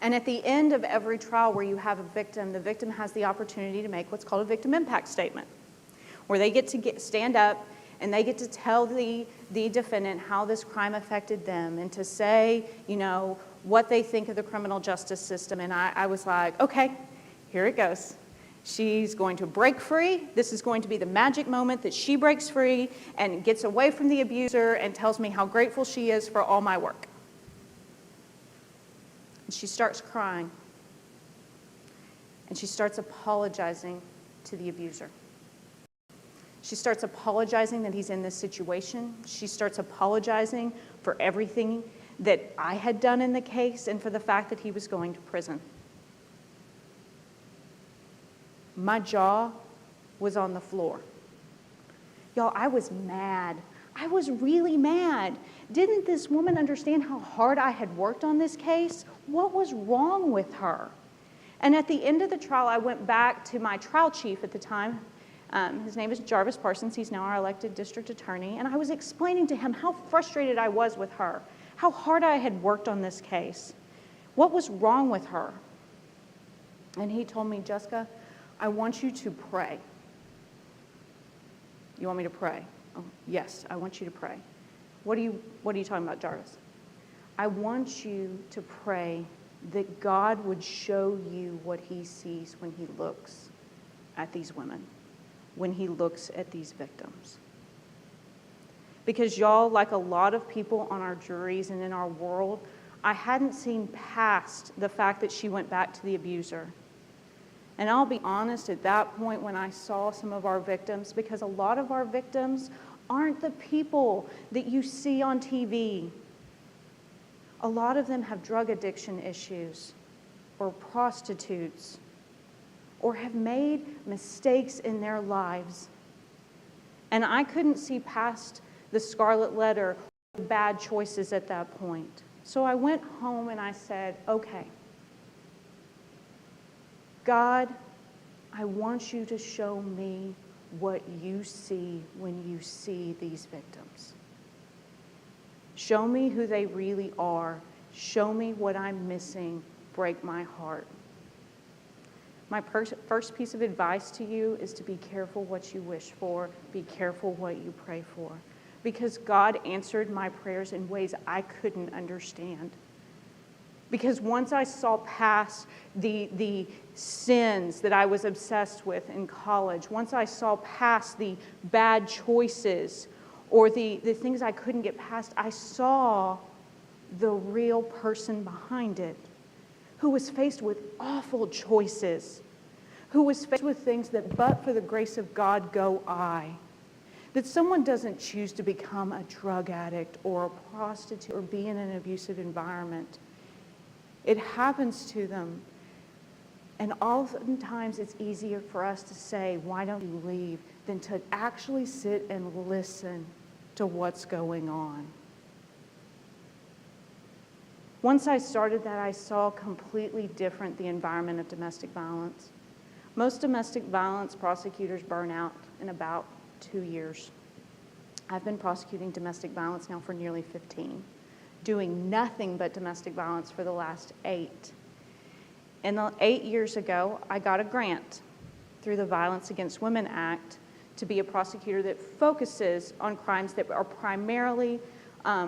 And at the end of every trial where you have a victim, the victim has the opportunity to make what's called a victim impact statement, where they get to stand up and they get to tell the defendant how this crime affected them and to say, what they think of the criminal justice system. And I was like, okay, here it goes. She's going to break free. This is going to be the magic moment that she breaks free and gets away from the abuser and tells me how grateful she is for all my work. And she starts crying. And she starts apologizing to the abuser. She starts apologizing that he's in this situation. She starts apologizing for everything that I had done in the case and for the fact that he was going to prison. My jaw was on the floor. Y'all, I was mad. I was really mad. Didn't this woman understand how hard I had worked on this case? What was wrong with her? And at the end of the trial, I went back to my trial chief at the time, His name is Jarvis Parsons. He's now our elected district attorney. And I was explaining to him how frustrated I was with her, how hard I had worked on this case, what was wrong with her. And he told me, Jessica, I want you to pray. You want me to pray? Oh, yes, I want you to pray. What are you talking about, Jarvis? I want you to pray that God would show you what he sees when he looks at these women, when he looks at these victims. Because y'all, like a lot of people on our juries and in our world, I hadn't seen past the fact that she went back to the abuser. And I'll be honest, at that point when I saw some of our victims, because a lot of our victims aren't the people that you see on TV. A lot of them have drug addiction issues, or prostitutes, or have made mistakes in their lives. And I couldn't see past the scarlet letter, bad choices at that point. So I went home and I said, okay, God, I want you to show me what you see when you see these victims. Show me who they really are. Show me what I'm missing. Break my heart. My first piece of advice to you is to be careful what you wish for. Be careful what you pray for. Because God answered my prayers in ways I couldn't understand. Because once I saw past the sins that I was obsessed with in college, once I saw past the bad choices or the things I couldn't get past, I saw the real person behind it, who was faced with awful choices, who was faced with things that but for the grace of God go I. That someone doesn't choose to become a drug addict or a prostitute or be in an abusive environment. It happens to them. And oftentimes it's easier for us to say, why don't you leave, than to actually sit and listen to what's going on. Once I started that, I saw completely different the environment of domestic violence. Most domestic violence prosecutors burn out in about 2 years. I've been prosecuting domestic violence now for nearly 15, doing nothing but domestic violence for the last 8. And 8 years ago, I got a grant through the Violence Against Women Act to be a prosecutor that focuses on crimes that are primarily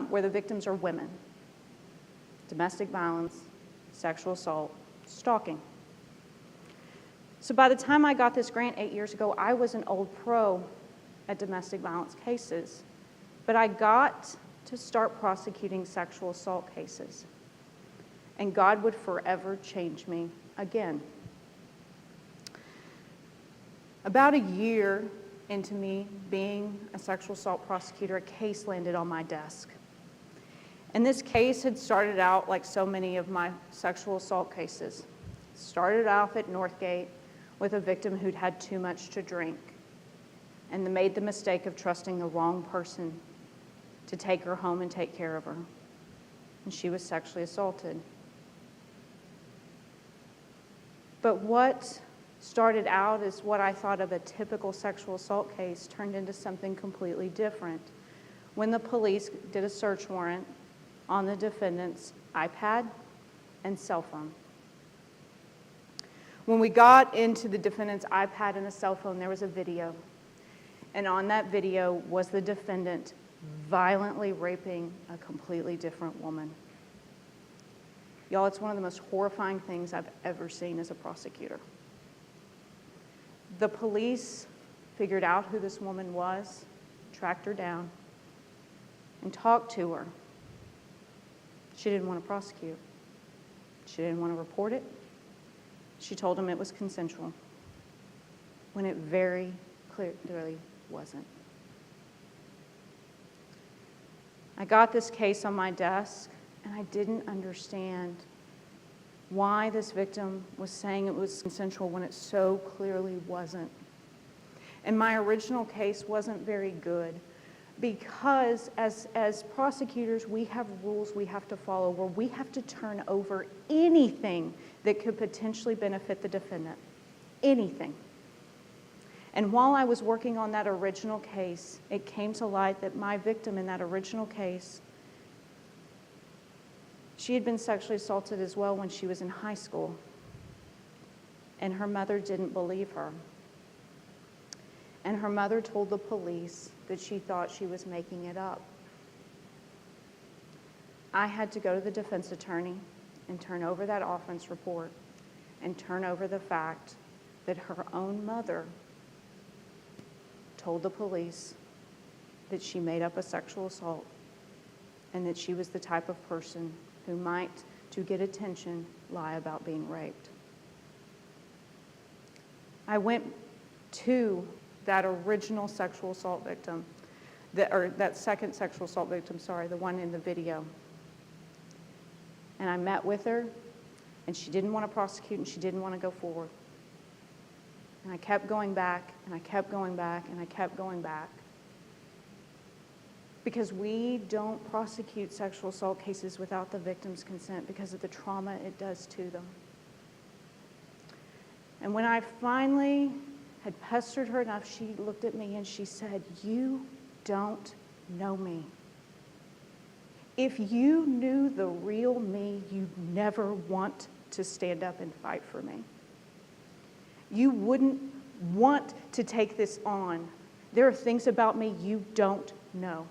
where the victims are women. Domestic violence, sexual assault, stalking. So by the time I got this grant 8 years ago, I was an old pro at domestic violence cases. But I got to start prosecuting sexual assault cases. And God would forever change me again. About a year into me being a sexual assault prosecutor, a case landed on my desk. And this case had started out like so many of my sexual assault cases. Started off at Northgate with a victim who'd had too much to drink and made the mistake of trusting the wrong person to take her home and take care of her. And she was sexually assaulted. But what started out as what I thought of a typical sexual assault case turned into something completely different when the police did a search warrant on the defendant's iPad and cell phone. When we got into the defendant's iPad and the cell phone, there was a video. And on that video was the defendant violently raping a completely different woman. Y'all, it's one of the most horrifying things I've ever seen as a prosecutor. The police figured out who this woman was, tracked her down, and talked to her. She didn't want to prosecute. She didn't want to report it. She told him it was consensual, when it very clearly wasn't. I got this case on my desk, and I didn't understand why this victim was saying it was consensual when it so clearly wasn't. And my original case wasn't very good because as prosecutors, we have rules we have to follow where we have to turn over anything that could potentially benefit the defendant. Anything. And while I was working on that original case, it came to light that my victim in that original case, she had been sexually assaulted as well when she was in high school. And her mother didn't believe her. And her mother told the police that she thought she was making it up. I had to go to the defense attorney and turn over that offense report and turn over the fact that her own mother told the police that she made up a sexual assault and that she was the type of person who might, to get attention, lie about being raped. I went to that original sexual assault victim, that second sexual assault victim, the one in the video. And I met with her, and she didn't want to prosecute, and she didn't want to go forward. And I kept going back, and I kept going back, and I kept going back. Because we don't prosecute sexual assault cases without the victim's consent because of the trauma it does to them. And when I finally had pestered her enough, she looked at me and she said, "You don't know me. If you knew the real me, you'd never want to stand up and fight for me. You wouldn't want to take this on. There are things about me you don't know."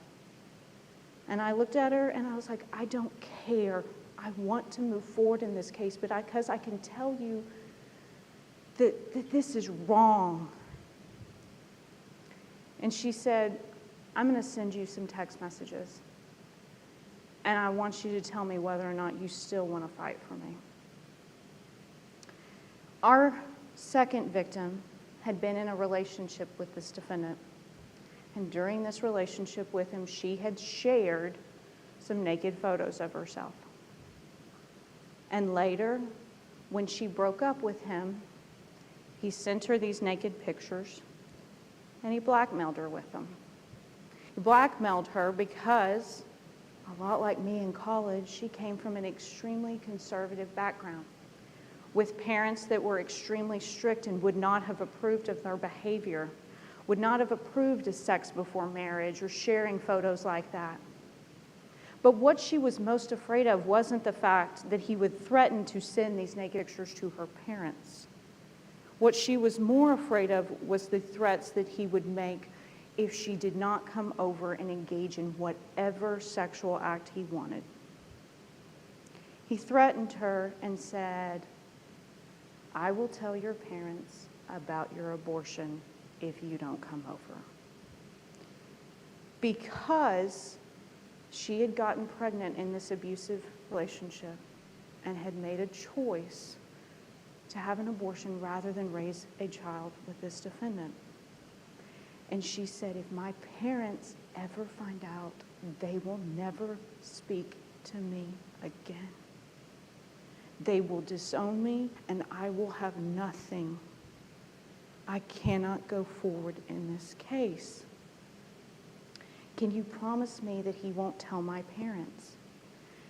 And I looked at her and I was like, I don't care. I want to move forward in this case, but because I can tell you that this is wrong. And she said, "I'm going to send you some text messages. And I want you to tell me whether or not you still want to fight for me." Our second victim had been in a relationship with this defendant. And during this relationship with him, she had shared some naked photos of herself. And later, when she broke up with him, he sent her these naked pictures, and he blackmailed her with them. He blackmailed her because, a lot like me in college, she came from an extremely conservative background with parents that were extremely strict and would not have approved of their behavior, would not have approved of sex before marriage or sharing photos like that. But what she was most afraid of wasn't the fact that he would threaten to send these naked pictures to her parents. What she was more afraid of was the threats that he would make if she did not come over and engage in whatever sexual act he wanted. He threatened her and said, "I will tell your parents about your abortion if you don't come over." Because she had gotten pregnant in this abusive relationship and had made a choice to have an abortion rather than raise a child with this defendant. And she said, "If my parents ever find out, they will never speak to me again. They will disown me and I will have nothing. I cannot go forward in this case. Can you promise me that he won't tell my parents?"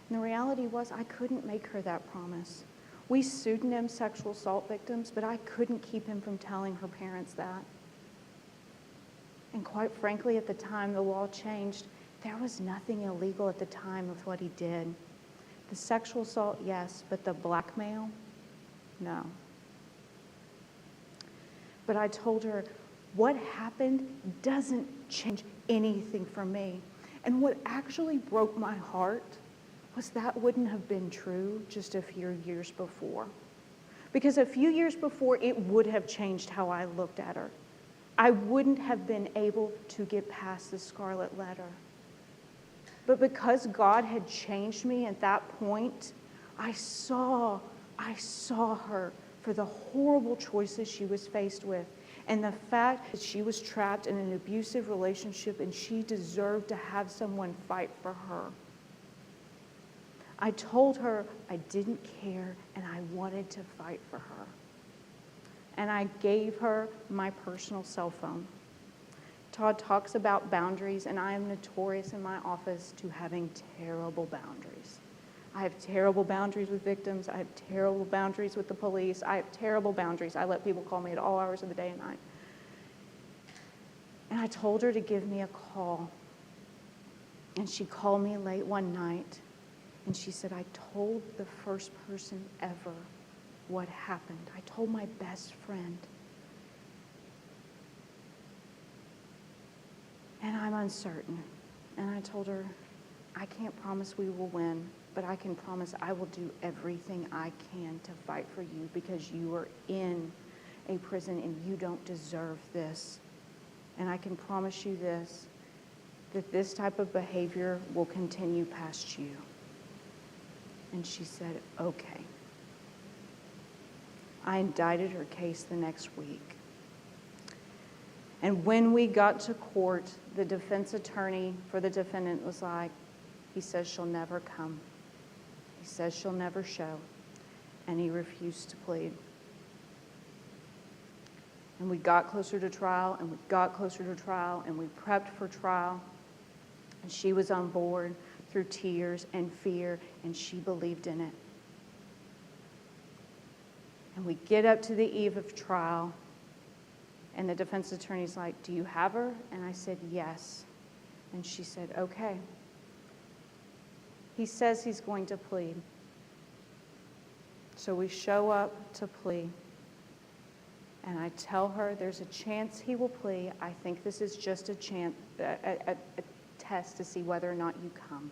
And the reality was I couldn't make her that promise. We pseudonym sexual assault victims, but I couldn't keep him from telling her parents that. And quite frankly, at the time the law changed, there was nothing illegal at the time of what he did. The sexual assault, yes, but the blackmail, no. But I told her, what happened doesn't change anything for me. And what actually broke my heart was that wouldn't have been true just a few years before. Because a few years before, it would have changed how I looked at her. I wouldn't have been able to get past the scarlet letter. But because God had changed me at that point, I saw her for the horrible choices she was faced with, and the fact that she was trapped in an abusive relationship and she deserved to have someone fight for her. I told her I didn't care and I wanted to fight for her. And I gave her my personal cell phone. Todd talks about boundaries, and I am notorious in my office to having terrible boundaries. I have terrible boundaries with victims. I have terrible boundaries with the police. I have terrible boundaries. I let people call me at all hours of the day and night. I told her to give me a call. And she called me late one night, and she said, I told the first person ever what happened. I told my best friend. And I'm uncertain. And I told her, I can't promise we will win, but I can promise I will do everything I can to fight for you because you are in a prison and you don't deserve this. And I can promise you this, that this type of behavior will continue past you. And she said, okay. I indicted her case the next week. And when we got to court, the defense attorney for the defendant was like, he says she'll never come. He says she'll never show. And he refused to plead. And we got closer to trial, and we got closer to trial, and we prepped for trial. And she was on board through tears and fear, and she believed in it. And we get up to the eve of trial, and the defense attorney's like, do you have her? And I said, yes. And she said, okay. He says he's going to plead. So we show up to plea. And I tell her there's a chance he will plea. I think this is just a chance, a test to see whether or not you come.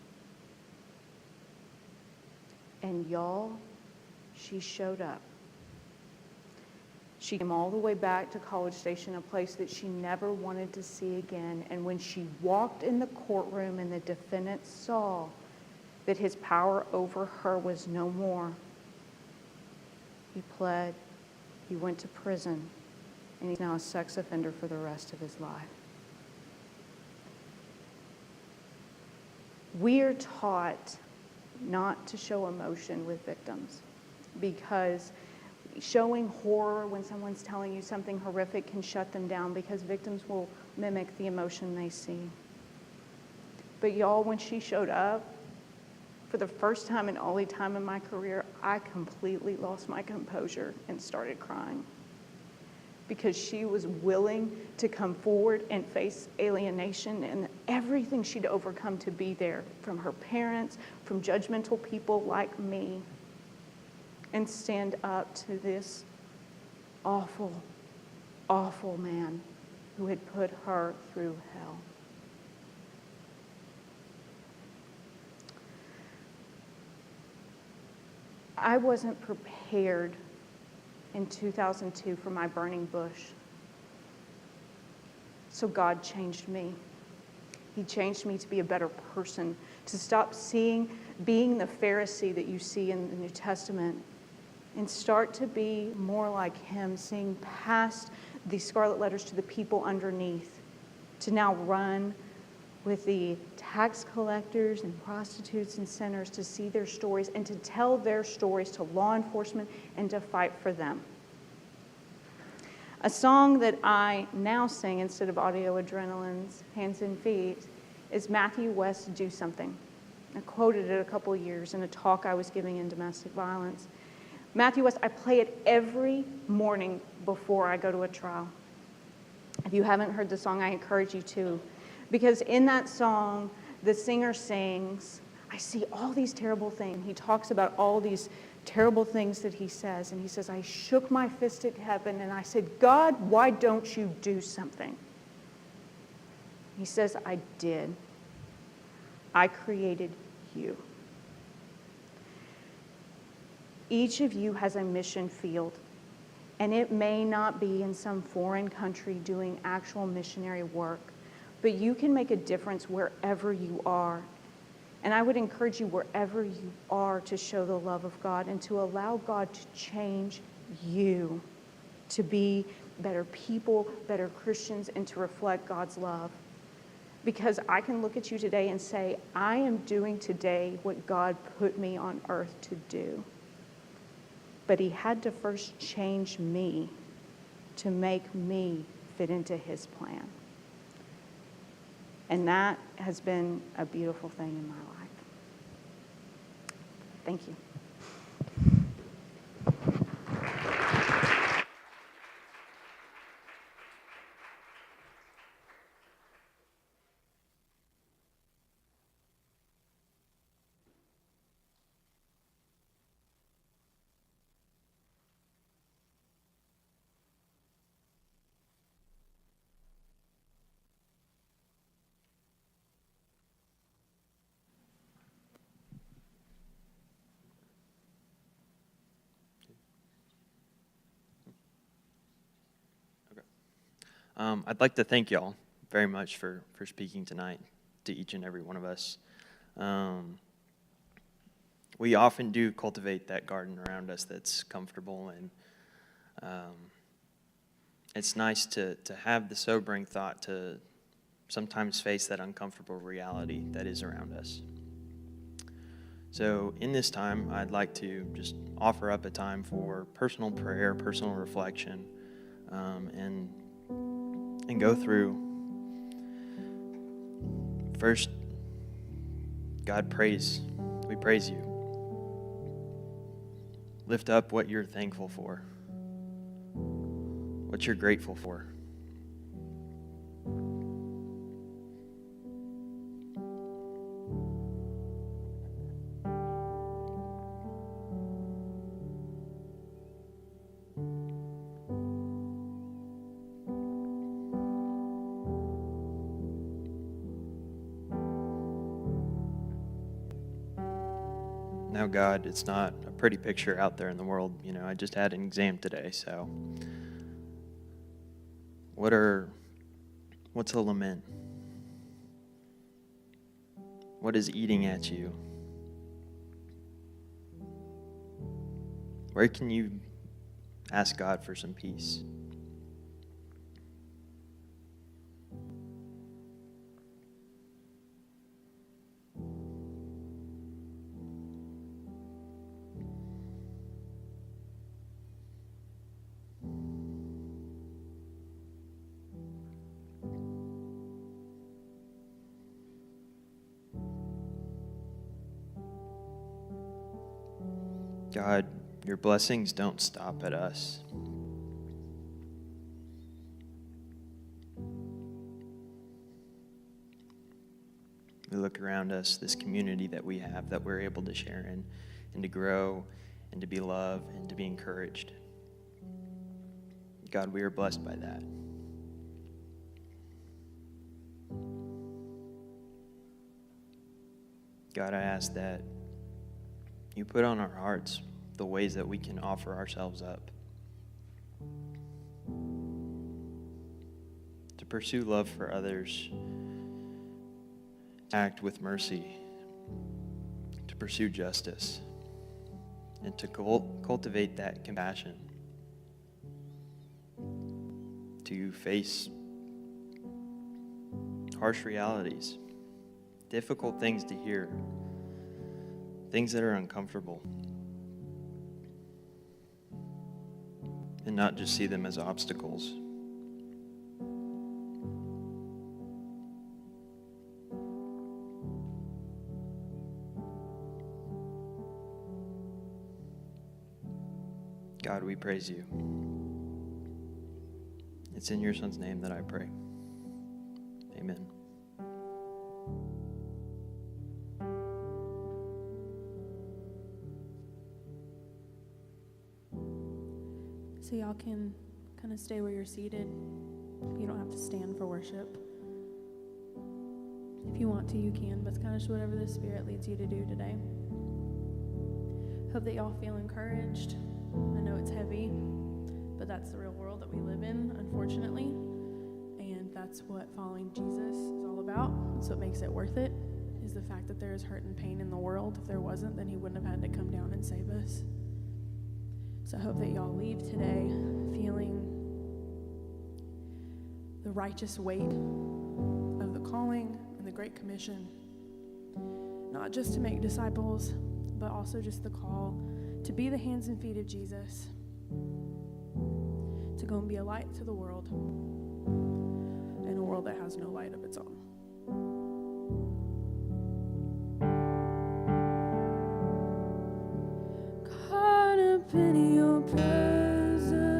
And y'all, she showed up. She came all the way back to College Station, a place that she never wanted to see again. And when she walked in the courtroom and the defendant saw that his power over her was no more, he pled, he went to prison, and he's now a sex offender for the rest of his life. We are taught not to show emotion with victims because showing horror when someone's telling you something horrific can shut them down because victims will mimic the emotion they see. But y'all, when she showed up, for the first time and only time in my career, I completely lost my composure and started crying because she was willing to come forward and face alienation and everything she'd overcome to be there from her parents, from judgmental people like me, and stand up to this awful, awful man who had put her through hell. I wasn't prepared in 2002 for my burning bush. So God changed me. He changed me to be a better person, to stop being the Pharisee that you see in the New Testament and start to be more like him, seeing past the scarlet letters to the people underneath, to now run with the tax collectors and prostitutes and sinners to see their stories and to tell their stories to law enforcement and to fight for them. A song that I now sing instead of Audio Adrenaline's Hands and Feet is Matthew West's Do Something. I quoted it a couple of years in a talk I was giving in domestic violence. Matthew West, I play it every morning before I go to a trial. If you haven't heard the song, I encourage you to. Because in that song, the singer sings, I see all these terrible things. He talks about all these terrible things that he says. And he says, I shook my fist at heaven and I said, God, why don't you do something? He says, I did. I created you. Each of you has a mission field. And it may not be in some foreign country doing actual missionary work. But you can make a difference wherever you are. And I would encourage you wherever you are to show the love of God and to allow God to change you to be better people, better Christians, and to reflect God's love. Because I can look at you today and say, I am doing today what God put me on earth to do. But he had to first change me to make me fit into his plan. And that has been a beautiful thing in my life. Thank you. I'd like to thank y'all very much for speaking tonight to each and every one of us. We often do cultivate that garden around us that's comfortable, and it's nice to have the sobering thought to sometimes face that uncomfortable reality that is around us. So in this time, I'd like to just offer up a time for personal prayer, personal reflection, and go through. First, God, we praise you. Lift up what you're thankful for, what you're grateful for. Now, God, it's not a pretty picture out there in the world. You know, I just had an exam today, so what's a lament? What is eating at you? Where can you ask God for some peace? God, your blessings don't stop at us. We look around us, this community that we have, that we're able to share in, and to grow, and to be loved, and to be encouraged. God, we are blessed by that. God, I ask that you put on our hearts the ways that we can offer ourselves up, to pursue love for others, to act with mercy, to pursue justice, and to cultivate that compassion, to face harsh realities, difficult things to hear, things that are uncomfortable, and not just see them as obstacles. God, we praise you. It's in your Son's name that I pray. Amen. So y'all can kind of stay where you're seated. You don't have to stand for worship. If you want to, you can, but it's kind of just whatever the Spirit leads you to do today. Hope that y'all feel encouraged. I know it's heavy, but that's the real world that we live in, unfortunately. And that's what following Jesus is all about. That's what makes it worth it, is the fact that there is hurt and pain in the world. If there wasn't, then he wouldn't have had to come down and save us. So I hope that y'all leave today feeling the righteous weight of the calling and the Great Commission. Not just to make disciples, but also just the call to be the hands and feet of Jesus, to go and be a light to the world in a world that has no light of its own. Caught up in your presence,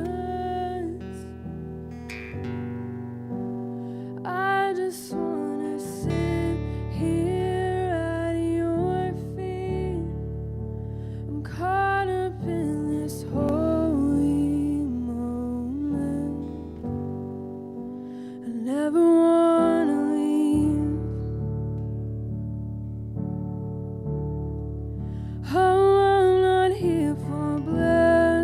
I just wanna sit here at your feet. I'm caught up in this holy moment. I never wanna leave. Oh, I'm not here for blessings.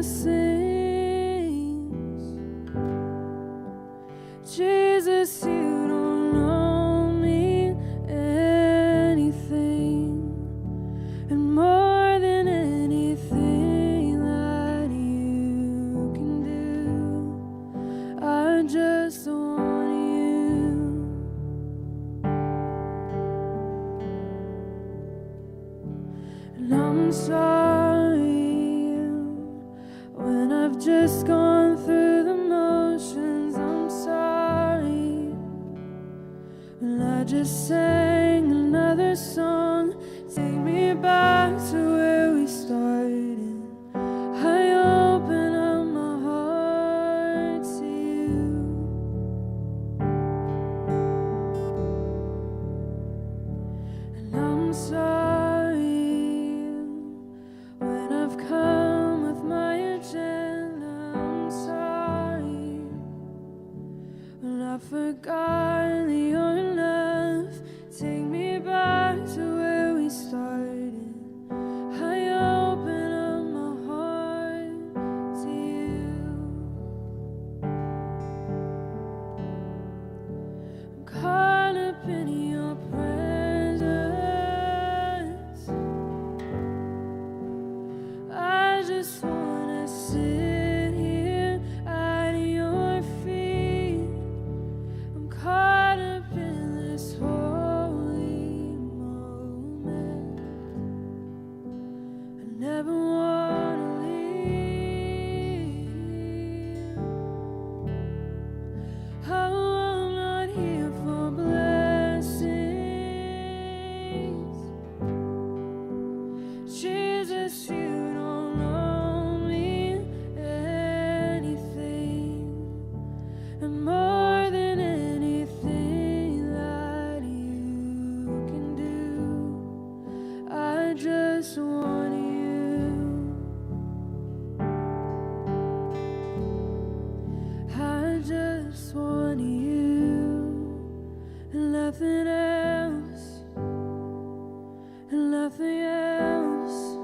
sorry when I've just gone through the motions. I'm sorry when I just sang another song. Take me back to where we started. I open up my heart to you. And I'm sorry when I've come with my agenda. I'm sorry when I forgot that you're enough. Take me back to where we started. I open up my heart to you. I'm caught up in your presence. I just wanna sit here at your feet. I'm caught up in this holy moment. I never wanna leave. Oh, I'm not here for blessings. Jesus, you don't owe me anything. And more than anything that you can do, I just want you. I just want you and nothing else, and nothing else,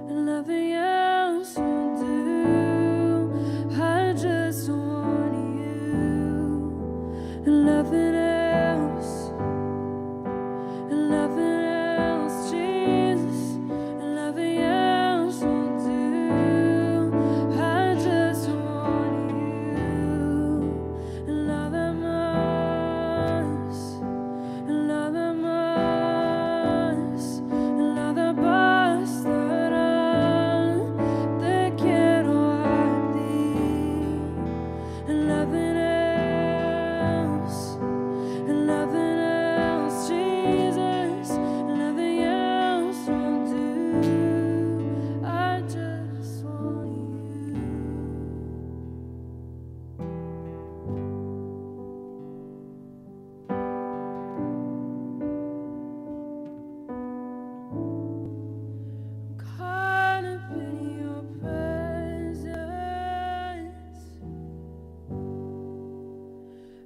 and nothing else will do. I just want you and nothing else, and nothing else, Jesus, and nothing else will do. I just want you and nothing más, and nothing más, and nada bastará. Te quiero a ti and nothing else, and nothing else, Jesus, and nothing else will do. I just want you. I'm caught up in your presence.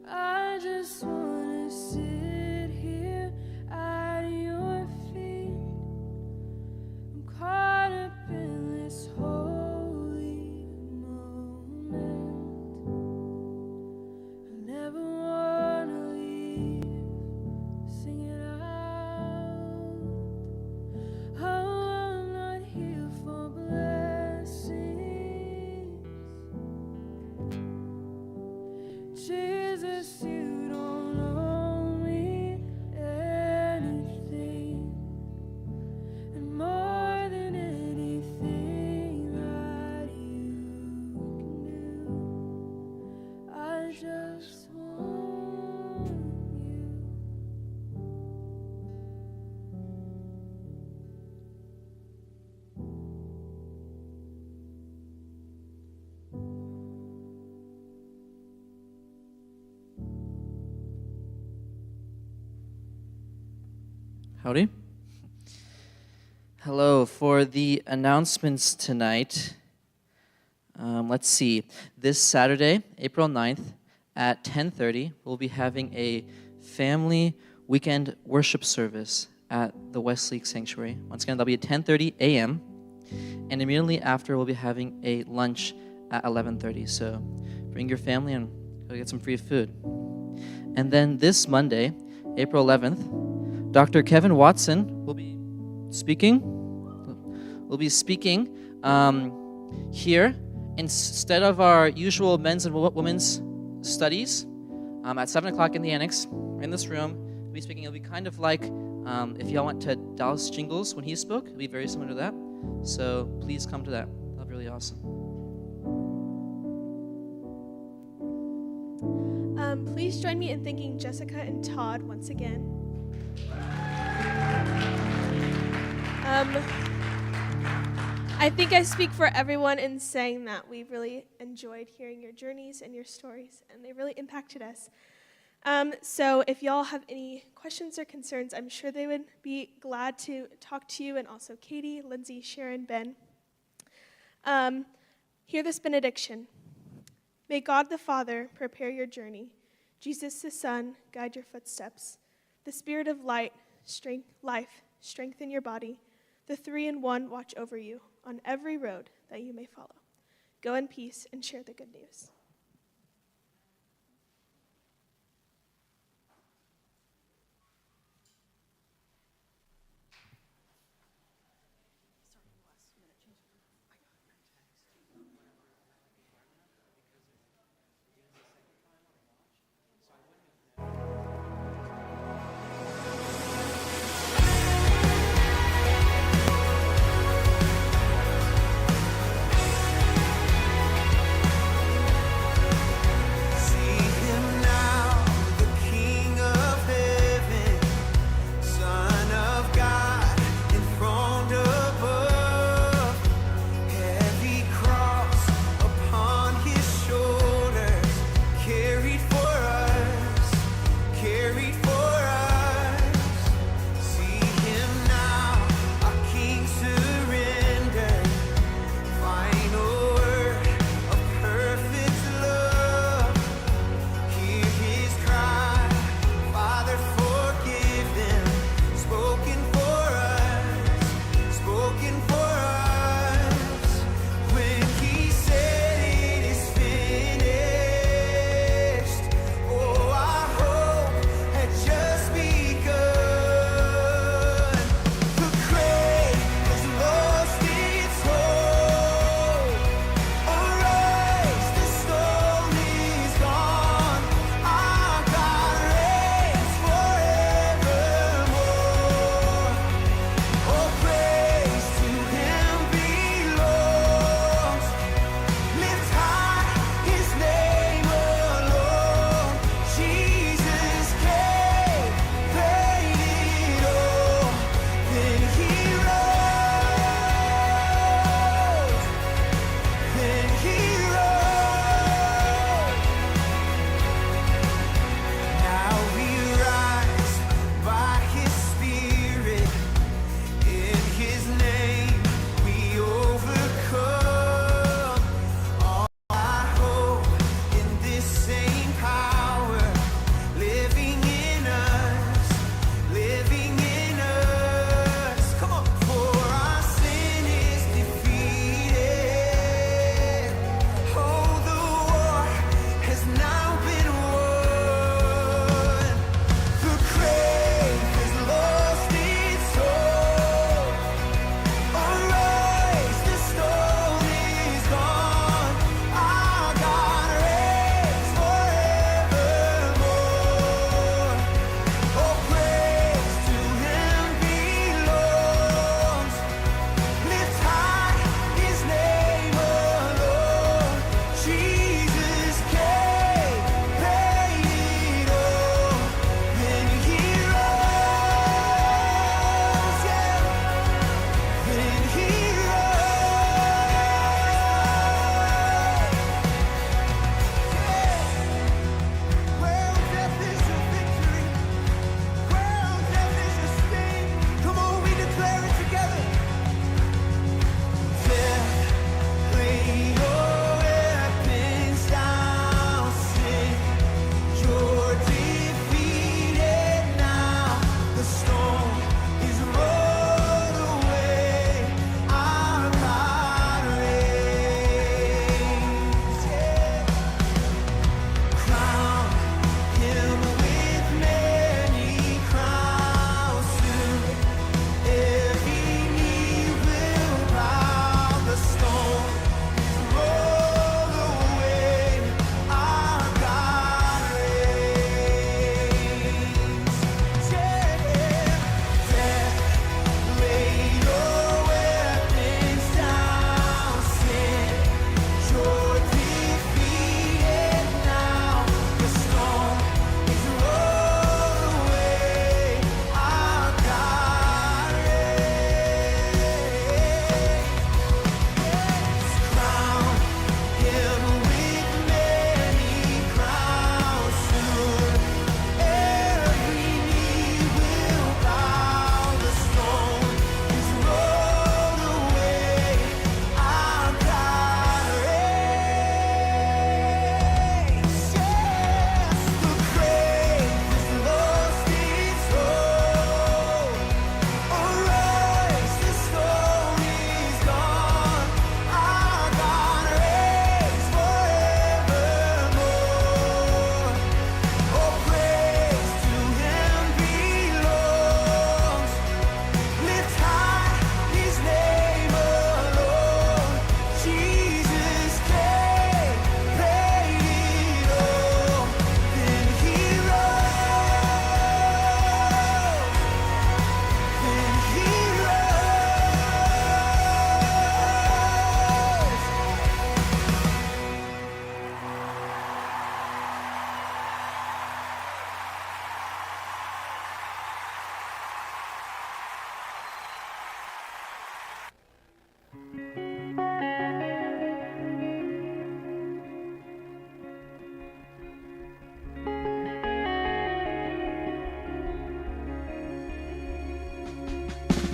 I just wanna sit here at your feet. I'm caught up in this holy moment. I never wanna leave. Sing it out. Oh, I'm not here for blessings. Jesus, you don't owe me anything. And more than anything that you can do, I just want you. Howdy. Hello. For the announcements tonight, let's see. This Saturday, April 9th at 10:30, we'll be having a family weekend worship service at the Westlake Sanctuary. Once again, that'll be at 10:30 a.m. And immediately after, we'll be having a lunch at 11:30. So bring your family and go get some free food. And then this Monday, April 11th, Dr. Kevin Watson will be speaking. Here instead of our usual men's and women's studies at 7 o'clock in the annex in this room. He'll be speaking. It'll be kind of like If y'all went to Dallas Jingles when he spoke, it'll be very similar to that. So please come to that. That'll be really awesome. Please join me in thanking Jessica and Todd once again. I think I speak for everyone in saying that we really enjoyed hearing your journeys and your stories, and they really impacted us. So if y'all have any questions or concerns, I'm sure they would be glad to talk to you, and also Katie, Lindsay, Sharon, Ben. Hear this benediction. May God the Father prepare your journey. Jesus the Son guide your footsteps. The Spirit of life strengthen your body. The 3 in 1 watch over you on every road that you may follow. Go in peace and share the good news.